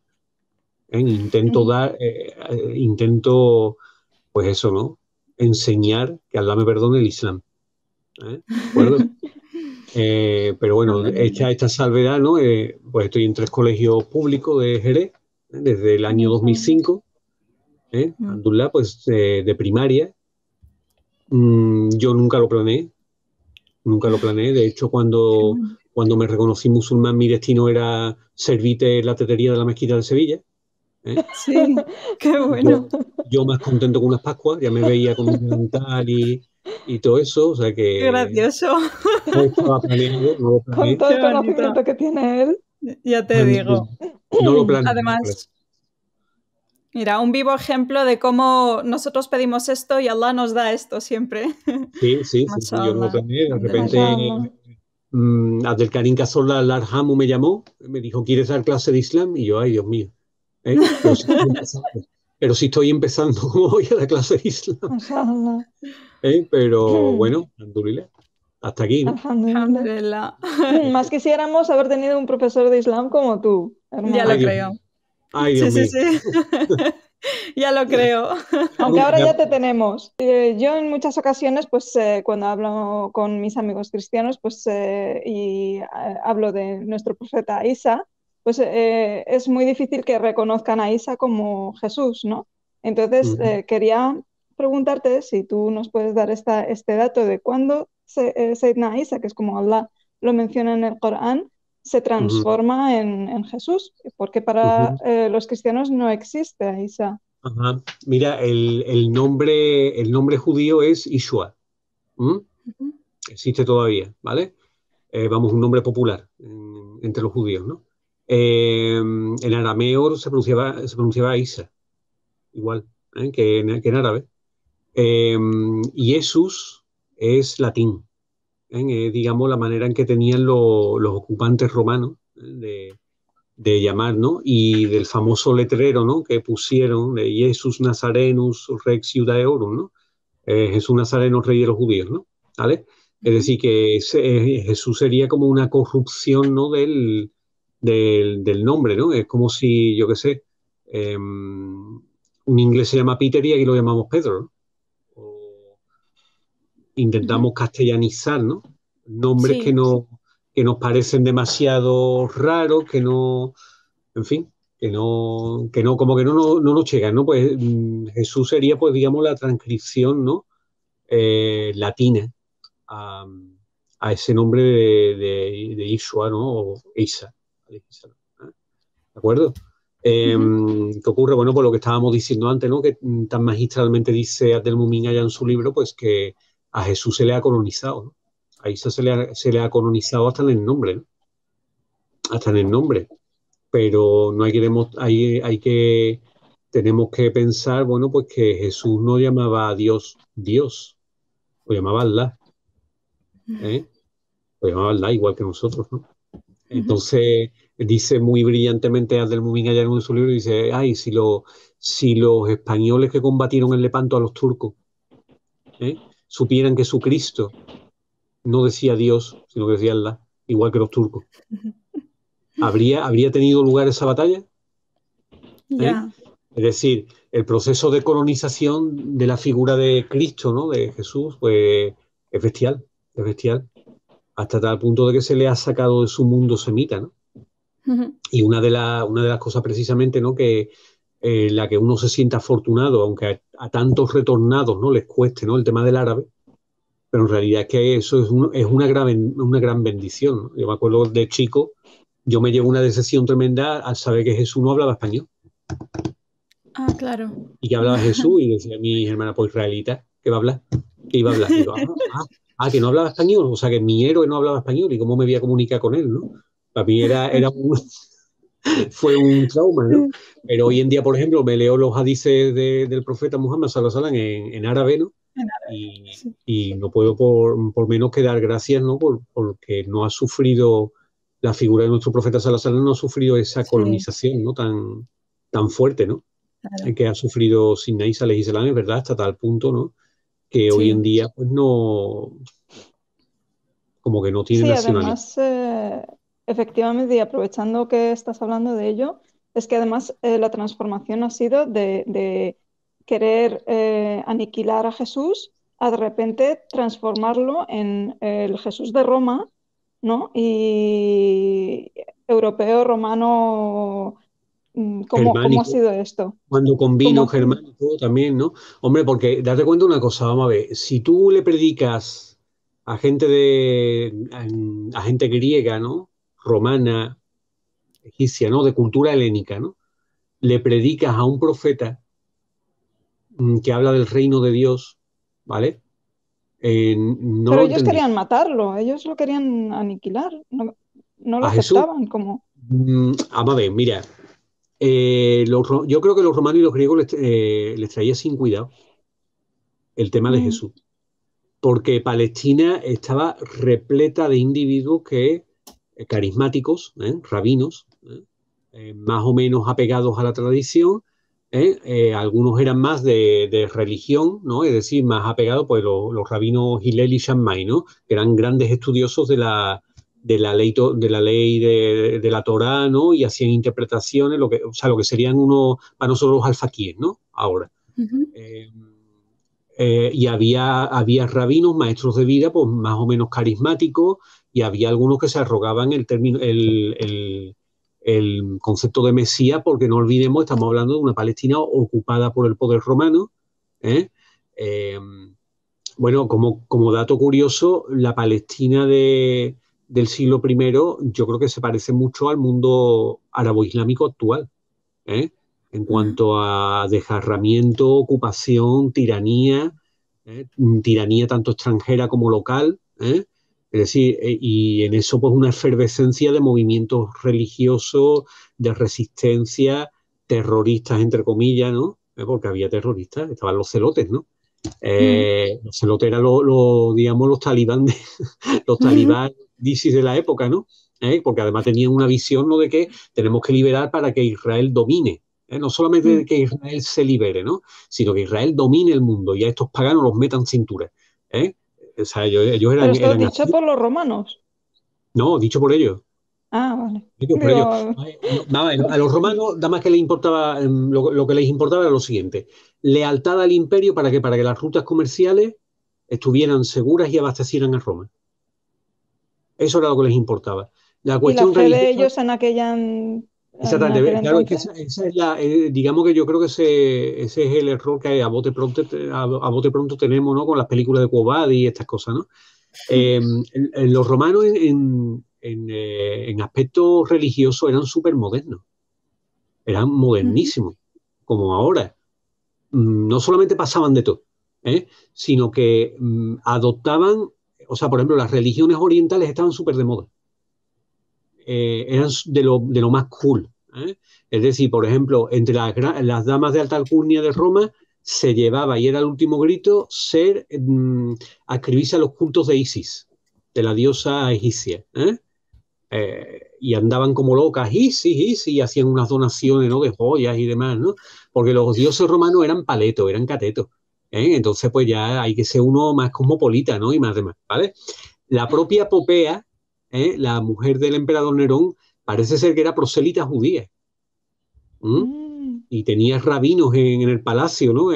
Intento, pues eso, ¿no? Enseñar, que Allah me perdone, el Islam. ¿De acuerdo? Pero bueno, hecha esta salvedad, ¿no? Pues estoy en 3 colegios públicos de Jerez, desde el año 2005. Alhamdulillah, pues de primaria. Yo nunca lo planeé. De hecho, cuando me reconocí musulmán, mi destino era servirte en la tetería de la mezquita de Sevilla. Sí, qué bueno. Yo más contento con unas Pascuas, ya me veía con un delantal y todo eso, o sea que... Qué gracioso. No estaba planeado, no lo planeé. Con todo el conocimiento que tiene él. Ya te digo. No lo planeé. Además, mira, un vivo ejemplo de cómo nosotros pedimos esto y Allah nos da esto siempre. Sí, yo no lo planeé. De repente, Abdelkarim Cazorla Al-Arhamu me llamó, me dijo, ¿quieres dar clase de Islam? Y yo, ay, Dios mío. Pero si estoy empezando, ¿cómo voy a dar clase de Islam? Pero bueno, alhamdulillah. Hasta aquí, ¿no? Alhamdulillah. Más quisiéramos haber tenido un profesor de Islam como tú, hermano. Ya lo creo. Ay, Dios mío. Sí. Ya lo creo. Aunque ahora ya te tenemos. Yo en muchas ocasiones, pues cuando hablo con mis amigos cristianos, pues hablo de nuestro profeta Isa, pues es muy difícil que reconozcan a Isa como Jesús, ¿no? Entonces quería preguntarte si tú nos puedes dar este dato de cuándo Sayyidina Isa, que es como Allah lo menciona en el Corán, se transforma en Jesús, porque para los cristianos no existe Isa. Mira, el nombre judío es Yeshua. Existe todavía, ¿vale? Vamos, un nombre popular entre los judíos, ¿no? En arameo se pronunciaba Isa, igual, que en árabe. Y Jesús es latín. Digamos, la manera en que tenían los ocupantes romanos de llamar, ¿no? Y del famoso letrero, ¿no? Que pusieron de Jesus Nazarenus Rex Judaeorum, ¿no? Jesús Nazareno, rey de los judíos, ¿no? ¿Vale? Es decir, que Jesús sería como una corrupción, ¿no? del nombre, ¿no? Es como si, yo qué sé, un inglés se llama Peter y aquí lo llamamos Pedro, ¿no? Intentamos castellanizar, ¿no? Nombres que nos parecen demasiado raros, que no, en fin, que no como que no nos llegan, ¿no? Pues Jesús sería, pues, digamos, la transcripción, ¿no? Latina a ese nombre de Yeshua, ¿no? O Isa. ¿De acuerdo? ¿Qué ocurre? Bueno, pues lo que estábamos diciendo antes, ¿no? Que tan magistralmente dice Abdelmumin allá en su libro, pues que a Jesús se le ha colonizado, ¿no? A Isa se le ha colonizado hasta en el nombre, ¿no? Hasta en el nombre. Pero no tenemos que pensar, bueno, pues que Jesús no llamaba a Dios, lo llamaba Allah, lo llamaba Allah igual que nosotros, ¿no? Entonces, dice muy brillantemente Abdelmumín allá en su libro, dice, ay, si los españoles que combatieron en Lepanto a los turcos supieran que su Cristo no decía Dios, sino que decía Allah, igual que los turcos, ¿habría tenido lugar esa batalla? Ya. Es decir, el proceso de colonización de la figura de Cristo, ¿no? De Jesús, pues es bestial, hasta tal punto de que se le ha sacado de su mundo semita, ¿no? Y una de las cosas precisamente, ¿no? Que la que uno se sienta afortunado, aunque a tantos retornados, ¿no? Les cueste, ¿no? El tema del árabe, pero en realidad es que eso es una gran bendición, ¿no? Yo me acuerdo de chico, yo me llevo una decepción tremenda al saber que Jesús no hablaba español. Ah, claro. Y que hablaba Jesús y decía mi hermana, pues israelita, ¿qué va a hablar? ¿Qué iba a hablar? Y digo, que no hablaba español, o sea que mi héroe no hablaba español y cómo me voy a comunicar con él, ¿no? Para mí fue un trauma, ¿no? Pero hoy en día, por ejemplo, me leo los hadices del profeta Muhammad sallallahu alaihi wasallam en árabe, ¿no? Y no puedo por menos que dar gracias, ¿no? Porque no ha sufrido, la figura de nuestro profeta sallallahu alaihi wasallam no ha sufrido esa colonización, ¿no? Tan fuerte, ¿no? Claro. Que ha sufrido Sinaí alayhi salam, es verdad, hasta tal punto, ¿no? Que hoy en día, pues no, como que no tiene nacionalidad. Además, efectivamente, y aprovechando que estás hablando de ello, es que además la transformación ha sido de querer aniquilar a Jesús a de repente transformarlo en el Jesús de Roma, ¿no? Y europeo, romano. ¿Cómo ha sido esto? Cuando convino germánico también, ¿no? Hombre, porque date cuenta una cosa, vamos a ver, si tú le predicas a gente griega, ¿no? Romana, egipcia, ¿no? De cultura helénica, ¿no? Le predicas a un profeta que habla del reino de Dios, ¿vale? No Pero lo ellos entendí. querían matarlo, ellos lo querían aniquilar, no lo aceptaban como... Vamos a ver, mira, yo creo que los romanos y los griegos les traía sin cuidado el tema de Jesús, porque Palestina estaba repleta de individuos carismáticos, rabinos, más o menos apegados a la tradición. Algunos eran más de religión, ¿no? Es decir, más apegados, pues los rabinos Hillel y Shammai, ¿no? Que eran grandes estudiosos de la ley de la Torá, ¿no? Y hacían interpretaciones, lo que serían para nosotros los alfaquíes, ¿no? Ahora. Y había rabinos, maestros de vida, pues más o menos carismáticos, y había algunos que se arrogaban el concepto de Mesías, porque no olvidemos, estamos hablando de una Palestina ocupada por el poder romano. Bueno, como dato curioso, la Palestina del siglo I, yo creo que se parece mucho al mundo árabo-islámico actual, en cuanto a desgarramiento, ocupación, tiranía tanto extranjera como local, es decir, y en eso pues una efervescencia de movimientos religiosos, de resistencia, terroristas entre comillas, ¿no? Porque había terroristas, estaban los celotes, ¿no? Los celotes eran digamos, los talibán ISIS de la época, ¿no? Porque además tenían una visión, ¿no? De que tenemos que liberar para que Israel domine. No solamente que Israel se libere, ¿no? Sino que Israel domine el mundo y a estos paganos los metan cintura. O sea, ellos eran... Pero esto eran dicho así. por los romanos. No, dicho por ellos. Ah, vale. Dicho por ellos. A los romanos, nada más que les importaba, lo que les importaba era lo siguiente: lealtad al imperio para que las rutas comerciales estuvieran seguras y abastecieran a Roma. Eso era lo que les importaba. La cuestión y la fe religiosa, de ellos en exactamente, claro, es que entonces. esa es digamos que yo creo que ese es el error que a bote pronto tenemos, ¿no? Con las películas de Quo Vadis y estas cosas, ¿no? Los romanos en aspectos religiosos eran súper modernos, eran modernísimos, como ahora. No solamente pasaban de todo, sino que adoptaban, o sea, por ejemplo, las religiones orientales estaban súper de moda. Eran de lo más cool. Es decir, por ejemplo, entre las damas de alta alcurnia de Roma se llevaba, y era el último grito, adscribirse a los cultos de Isis, de la diosa egipcia. y andaban como locas, y hacían unas donaciones, ¿no?, de joyas y demás, ¿no? Porque los dioses romanos eran paletos, eran catetos, ¿eh? Entonces, pues ya hay que ser uno más cosmopolita, ¿no? Y más demás, ¿vale? La propia Popea, la mujer del emperador Nerón, parece ser que era prosélita judía. Y tenía rabinos en el palacio, ¿no?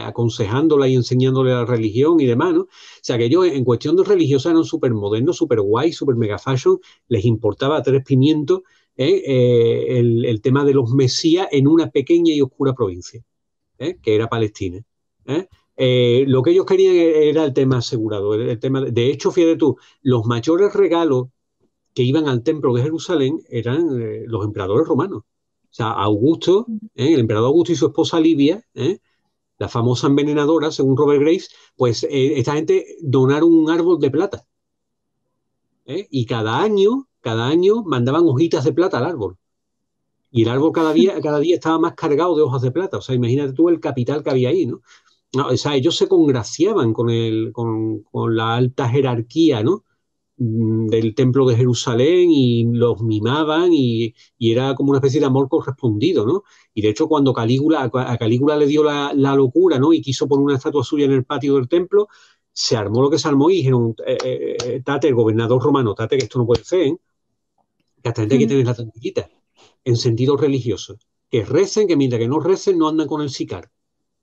Aconsejándola y enseñándole la religión y demás, ¿no? O sea, que ellos en cuestión de religiosa eran súper modernos, súper guay, súper mega fashion, les importaba tres pimientos el tema de los mesías en una pequeña y oscura provincia, que era Palestina. Lo que ellos querían era el tema asegurado, el tema de hecho, fíjate tú, los mayores regalos que iban al templo de Jerusalén eran los emperadores romanos. O sea, Augusto, el emperador Augusto y su esposa Livia, la famosa envenenadora, según Robert Graves, pues esta gente donaron un árbol de plata. Y cada año mandaban hojitas de plata al árbol. Y el árbol cada día estaba más cargado de hojas de plata. O sea, imagínate tú el capital que había ahí, ¿no? No, o sea, ellos se congraciaban con la alta jerarquía, ¿no?, del templo de Jerusalén, y los mimaban, y era como una especie de amor correspondido, ¿no? Y de hecho, cuando a Calígula le dio la locura, ¿no?, y quiso poner una estatua suya en el patio del templo, se armó lo que se armó y dijeron, Tate, el gobernador romano, Tate, que esto no puede ser, ¿eh?, que hasta gente hay que tenerla tranquilita, en sentido religioso. Que recen, que mientras que no recen, no andan con el sicar,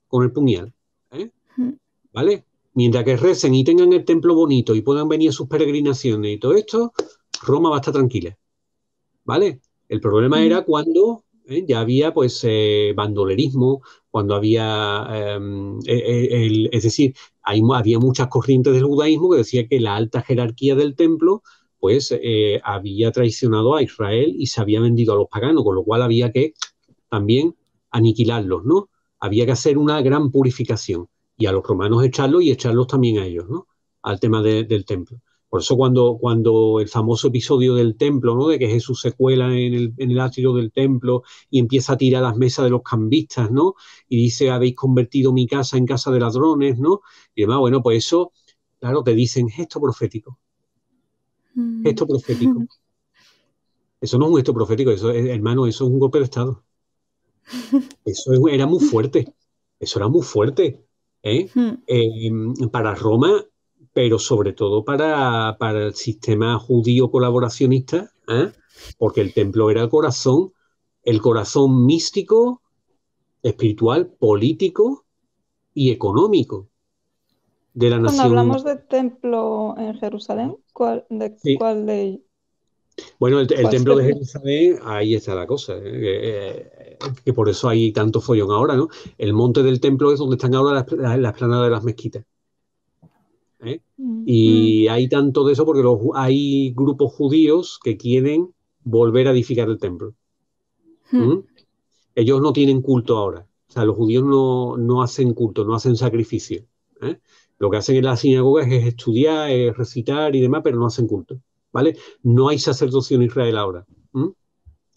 con el puñal, ¿vale? Mientras que recen y tengan el templo bonito y puedan venir a sus peregrinaciones y todo esto, Roma va a estar tranquila, ¿vale? El problema era cuando ya había, pues, bandolerismo, cuando había, es decir, había muchas corrientes del judaísmo que decía que la alta jerarquía del templo, pues, había traicionado a Israel y se había vendido a los paganos, con lo cual había que también aniquilarlos, ¿no? Había que hacer una gran purificación, y a los romanos echarlos y echarlos también a ellos, ¿no?, al tema del templo. Por eso cuando el famoso episodio del templo, ¿no?, de que Jesús se cuela en el atrio del templo y empieza a tirar las mesas de los cambistas, ¿no?, y dice, habéis convertido mi casa en casa de ladrones, ¿no?, y demás, bueno, pues eso, claro, te dicen gesto profético. Gesto profético. Eso no es un gesto profético, eso, hermano, eso es un golpe de Estado. Eso era muy fuerte. Eso era muy fuerte, para Roma, pero sobre todo para el sistema judío colaboracionista, porque el templo era el corazón místico, espiritual, político y económico de la Cuando nación. hablamos de templo en Jerusalén, ¿cuál de ellos? Bueno, el templo de Jerusalén, ahí está la cosa, que por eso hay tanto follón ahora, ¿no? El monte del templo es donde están ahora la explanada de las mezquitas. Y hay tanto de eso porque hay grupos judíos que quieren volver a edificar el templo. Ellos no tienen culto ahora. O sea, los judíos no hacen culto, no hacen sacrificio. Lo que hacen en las sinagogas es estudiar, es recitar y demás, pero no hacen culto, ¿vale? No hay sacerdocio en Israel ahora.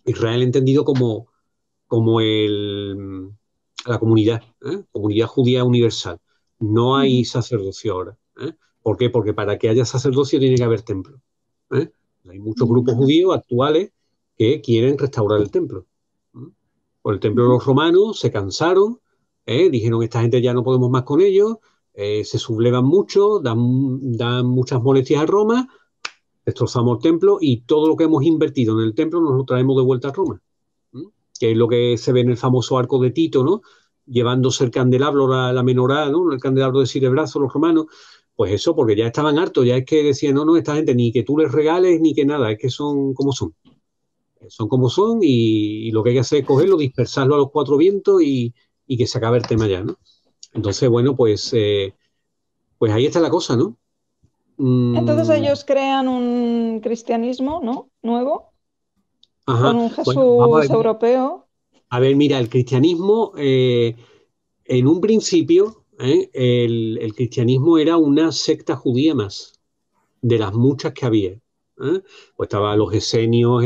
Israel entendido como la comunidad judía universal. No hay sacerdocio ahora. ¿Por qué? Porque para que haya sacerdocio tiene que haber templo. Hay muchos grupos judíos actuales que quieren restaurar el templo. Por el templo de los romanos se cansaron, dijeron, esta gente ya no podemos más con ellos, se sublevan mucho, dan muchas molestias a Roma, destrozamos el templo y todo lo que hemos invertido en el templo nos lo traemos de vuelta a Roma. Que es lo que se ve en el famoso arco de Tito, ¿no?, llevándose el candelabro, la menorá, ¿no?, el candelabro de Sirebrazo, los romanos. Pues eso, porque ya estaban hartos, ya es que decían, no, esta gente ni que tú les regales ni que nada, es que son como son. Son como son, y lo que hay que hacer es cogerlo, dispersarlo a los cuatro vientos y que se acabe el tema ya, ¿no? Entonces, bueno, pues ahí está la cosa, ¿no? Entonces ellos crean un cristianismo, ¿no?, nuevo, Ajá. con un Jesús Bueno, vamos a ver, europeo. A ver, mira, el cristianismo, en un principio, el cristianismo era una secta judía más, de las muchas que había. Pues estaban los esenios,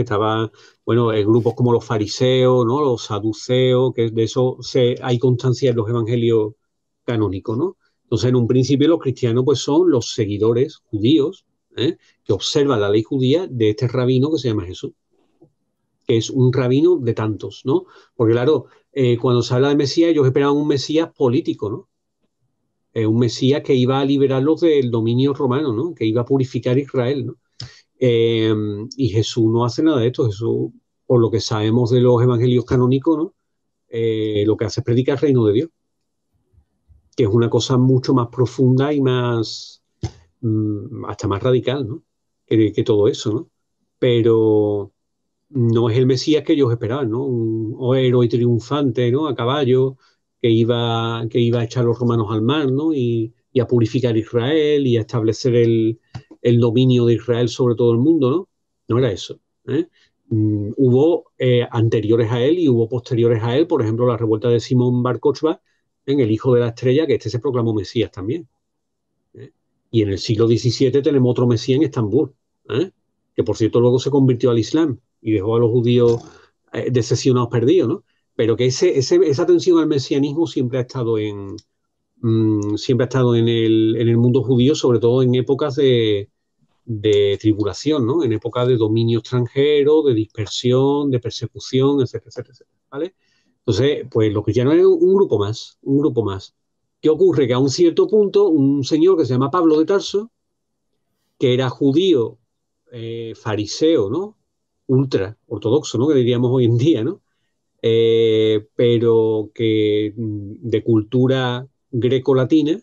bueno, grupos como los fariseos, ¿no?, los saduceos, que de eso hay constancia en los evangelios canónicos, ¿no? Entonces, en un principio, los cristianos pues son los seguidores judíos que observa la ley judía de este rabino que se llama Jesús, que es un rabino de tantos, ¿no? Porque claro, cuando se habla de Mesías, ellos esperaban un Mesías político, ¿no? Un Mesías que iba a liberarlos del dominio romano, ¿no? Que iba a purificar Israel, ¿no? Y Jesús no hace nada de esto. Jesús, por lo que sabemos de los evangelios canónicos, ¿no? Lo que hace es predicar el reino de Dios, que es una cosa mucho más profunda y más, hasta más radical, ¿no? Que todo eso, ¿no? Pero no es el Mesías que ellos esperaban, ¿no? Un héroe triunfante, ¿no? A caballo, que iba a echar a los romanos al mar, ¿no? Y a purificar Israel y a establecer el dominio de Israel sobre todo el mundo, ¿no? No era eso, ¿eh? Hubo anteriores a él y hubo posteriores a él, por ejemplo, la revuelta de Simón Bar Kokhba, en el Hijo de la Estrella, que este se proclamó Mesías también, ¿eh? Y en el siglo XVII tenemos otro Mesías en Estambul, ¿eh? Que por cierto luego se convirtió al Islam y dejó a los judíos decepcionados perdidos, ¿no? Pero que esa atención al mesianismo siempre ha estado en el mundo judío, sobre todo en épocas de tribulación, ¿no? En épocas de dominio extranjero, de dispersión, de persecución, etcétera, etcétera, etcétera, ¿vale? Entonces, pues los cristianos eran un grupo más, un grupo más. ¿Qué ocurre? Que a un cierto punto, un señor que se llama Pablo de Tarso, que era judío, fariseo, ¿no? Ultra ortodoxo, ¿no? Que diríamos hoy en día, ¿no? Pero que de cultura greco-latina,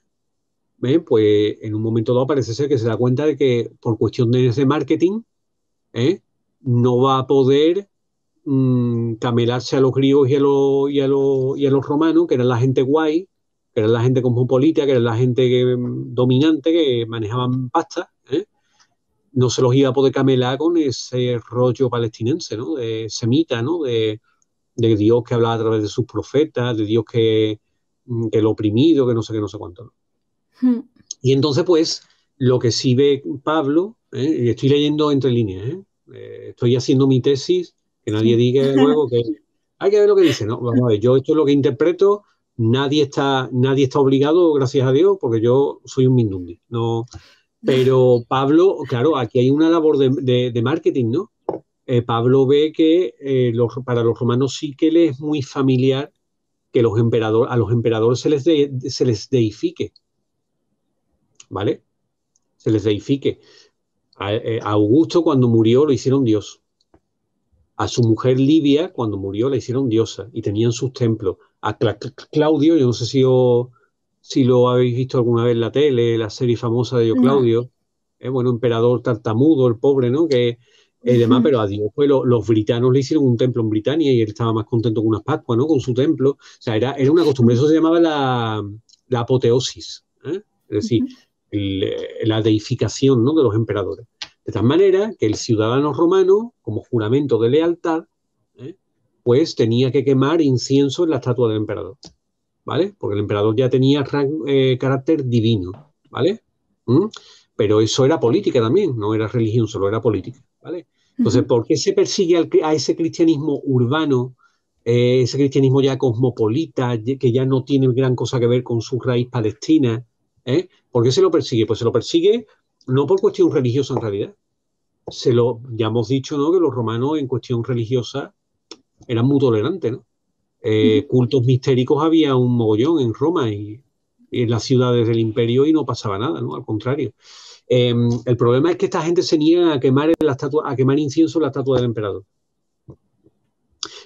pues en un momento dado parece ser que se da cuenta de que por cuestiones de marketing, no va a poder camelarse a los griegos y a los romanos, que eran la gente guay, que eran la gente cosmopolita, que eran la gente dominante, que manejaban pasta, no se los iba a poder camelar con ese rollo palestinense, ¿no? De semita, ¿no? De Dios que hablaba a través de sus profetas, de Dios que el oprimido, que no sé qué, no sé cuánto, ¿no? Y entonces, pues, lo que sí ve Pablo, y estoy leyendo entre líneas, estoy haciendo mi tesis, que nadie diga luego que hay que ver lo que dice, ¿no? Vamos a ver, yo esto es lo que interpreto, nadie está obligado, gracias a Dios, porque yo soy un mindundi, no. Pero Pablo, claro, aquí hay una labor de marketing, ¿no? Pablo ve que para los romanos sí que les es muy familiar que a los emperadores se les deifique, ¿vale? Se les deifique. A Augusto cuando murió lo hicieron Dios. A su mujer Livia cuando murió la hicieron diosa y tenían sus templos. A Claudio, yo no sé si lo habéis visto alguna vez en la tele, la serie famosa de Claudio, bueno, emperador tartamudo, el pobre, ¿no? Que demás, pero a Dios, pues los britanos le hicieron un templo en Britania y él estaba más contento con unas Pascuas, ¿no? Con su templo. O sea, era una costumbre, eso se llamaba la apoteosis, es decir, la deificación, ¿no? De los emperadores. De tal manera que el ciudadano romano, como juramento de lealtad, pues tenía que quemar incienso en la estatua del emperador, ¿vale? Porque el emperador ya tenía carácter divino, ¿vale? Pero eso era política también, no era religión, solo era política, ¿vale? Entonces, ¿por qué se persigue a ese cristianismo urbano, ese cristianismo ya cosmopolita, que ya no tiene gran cosa que ver con su raíz palestina? ¿Por qué se lo persigue? Pues se lo persigue no por cuestión religiosa en realidad. Ya hemos dicho, ¿no? Que los romanos en cuestión religiosa eran muy tolerantes, ¿no? Cultos mistéricos había un mogollón en Roma y en las ciudades del imperio y no pasaba nada, ¿no? Al contrario. El problema es que esta gente se niega a quemar incienso en la estatua del emperador.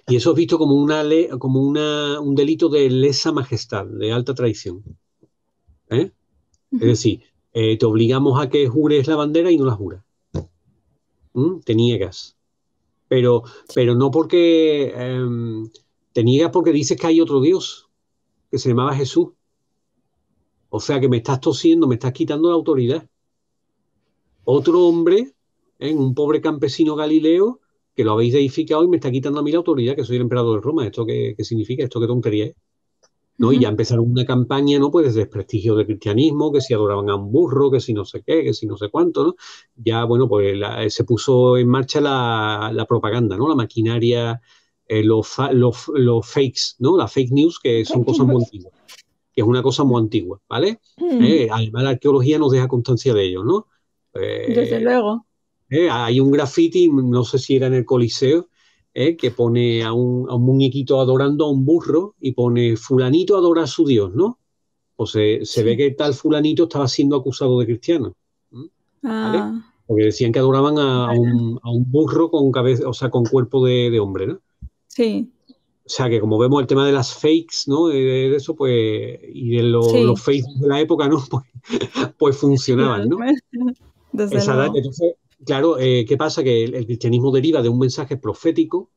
Y eso es visto como un delito de lesa majestad, de alta traición. Es decir, te obligamos a que jures la bandera y no la juras. Te niegas. Pero no porque te niegas porque dices que hay otro Dios que se llamaba Jesús. O sea que me estás tosiendo, me estás quitando la autoridad. Otro hombre, un pobre campesino galileo, que lo habéis deificado y me está quitando a mí la autoridad, que soy el emperador de Roma. ¿Esto qué significa? ¿Esto qué tontería es? ¿No? Y ya empezaron una campaña, ¿no? Pues de desprestigio del cristianismo, que si adoraban a un burro, que si no sé qué, que si no sé cuánto, ¿no? Ya, bueno, pues se puso en marcha la propaganda, ¿no? La maquinaria, los fakes, ¿no? Las fake news, que son cosas muy antiguas, que es una cosa muy antigua, ¿vale? Además, la arqueología nos deja constancia de ello, ¿no? Desde luego. Hay un graffiti, no sé si era en el Coliseo, que pone a un muñequito adorando a un burro y pone fulanito adora a su Dios, ¿no? Pues se ve que tal fulanito estaba siendo acusado de cristiano, ¿vale? Porque decían que adoraban a un burro con cabeza, o sea, con cuerpo de hombre, ¿no? Sí. O sea, que como vemos el tema de las fakes, ¿no? De eso, pues, y de los fakes de la época, ¿no? Pues funcionaban, ¿no? Desde luego. Entonces, claro, ¿qué pasa? Que el cristianismo deriva de un mensaje profético,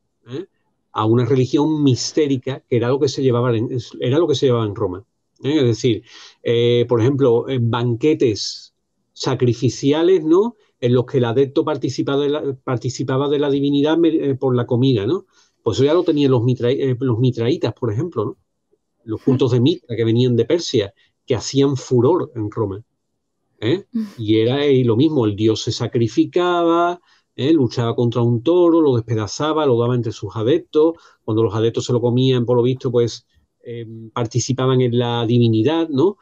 a una religión mistérica, que era lo que se llevaba en Roma. Es decir, por ejemplo, en banquetes sacrificiales, ¿no? En los que el adepto participaba de la divinidad por la comida, ¿no? Pues eso ya lo tenían los mitraitas, por ejemplo, ¿no? Los cultos de Mitra que venían de Persia, que hacían furor en Roma. Y era lo mismo, el dios se sacrificaba, luchaba contra un toro, lo despedazaba, lo daba entre sus adeptos. Cuando los adeptos se lo comían, por lo visto, pues participaban en la divinidad, ¿no?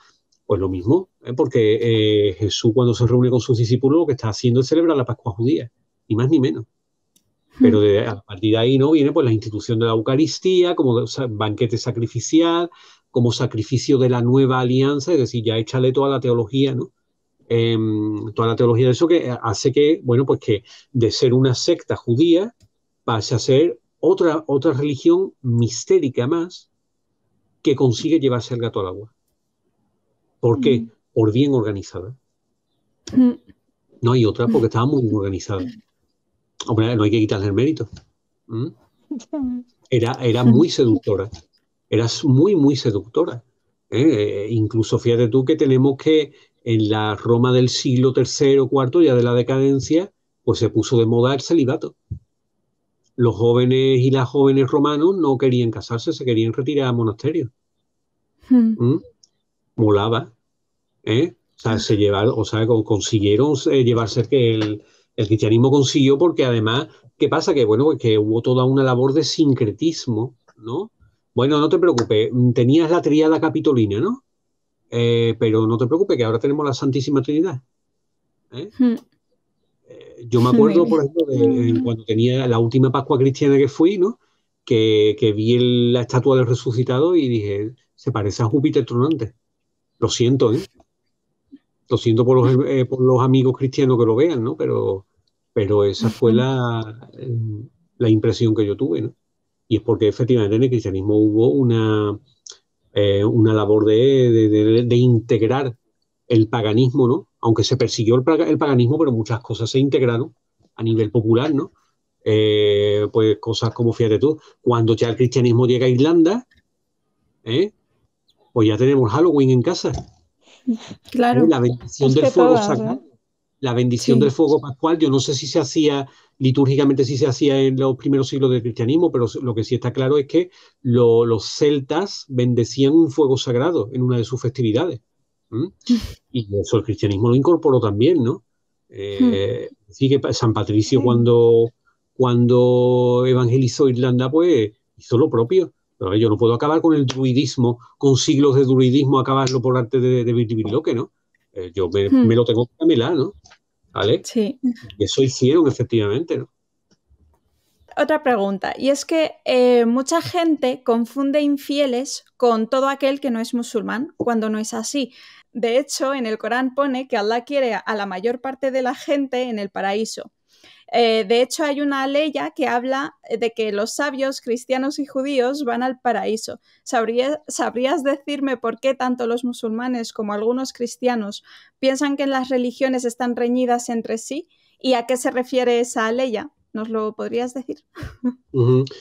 Pues lo mismo, porque Jesús, cuando se reúne con sus discípulos, lo que está haciendo es celebrar la Pascua judía, ni más ni menos. Pero a partir de ahí, ¿no? Viene pues la institución de la Eucaristía, como banquete sacrificial, como sacrificio de la nueva alianza, es decir, ya échale toda la teología, ¿no? Toda la teología de eso, que hace que, bueno, pues que de ser una secta judía pase a ser otra religión mistérica más que consigue llevarse el gato al agua. ¿Por qué? Por bien organizada. No hay otra, porque estaba muy bien organizada. Hombre, no hay que quitarle el mérito. Era muy seductora. Era muy, muy seductora. Incluso fíjate tú que tenemos que en la Roma del siglo III o IV, ya de la decadencia, pues se puso de moda el celibato. Los jóvenes y las jóvenes romanos no querían casarse, se querían retirar a monasterios. Molaba. O sea, consiguieron llevarse que el cristianismo consiguió, porque además, ¿qué pasa? Que bueno, que hubo toda una labor de sincretismo, ¿no? Bueno, no te preocupes, tenías la tríada capitolina, ¿no? Pero no te preocupes, que ahora tenemos la Santísima Trinidad. Yo me acuerdo, por ejemplo, de cuando tenía la última Pascua cristiana que fui, ¿no? Que vi la estatua del resucitado y dije, se parece a Júpiter tronante. Lo siento, ¿eh? Lo siento por los amigos cristianos que lo vean, ¿no? Pero esa fue la impresión que yo tuve, ¿no? Y es porque efectivamente en el cristianismo hubo una labor de integrar el paganismo, ¿no? Aunque se persiguió el paganismo, pero muchas cosas se integraron a nivel popular, ¿no? Pues cosas como, fíjate tú, cuando ya el cristianismo llega a Irlanda, pues ya tenemos Halloween en casa. Claro. La bendición del fuego sagrado. La bendición del fuego pascual, yo no sé si se hacía litúrgicamente, si se hacía en los primeros siglos del cristianismo, pero lo que sí está claro es que los celtas bendecían un fuego sagrado en una de sus festividades. Y eso el cristianismo lo incorporó también, ¿no? Sí, que San Patricio cuando evangelizó Irlanda, pues hizo lo propio. Pero yo no puedo acabar con el druidismo, con siglos de druidismo, acabarlo por arte de Virtivirloque, ¿no? Yo me lo tengo que camelar, ¿no? ¿Vale? Sí. Y eso hicieron, efectivamente, ¿no? Otra pregunta, y es que mucha gente confunde infieles con todo aquel que no es musulmán, cuando no es así. De hecho, en el Corán pone que Allah quiere a la mayor parte de la gente en el paraíso. De hecho, hay una ley que habla de que los sabios cristianos y judíos van al paraíso. ¿Sabrías decirme por qué tanto los musulmanes como algunos cristianos piensan que las religiones están reñidas entre sí? ¿Y a qué se refiere esa ley? ¿Nos lo podrías decir?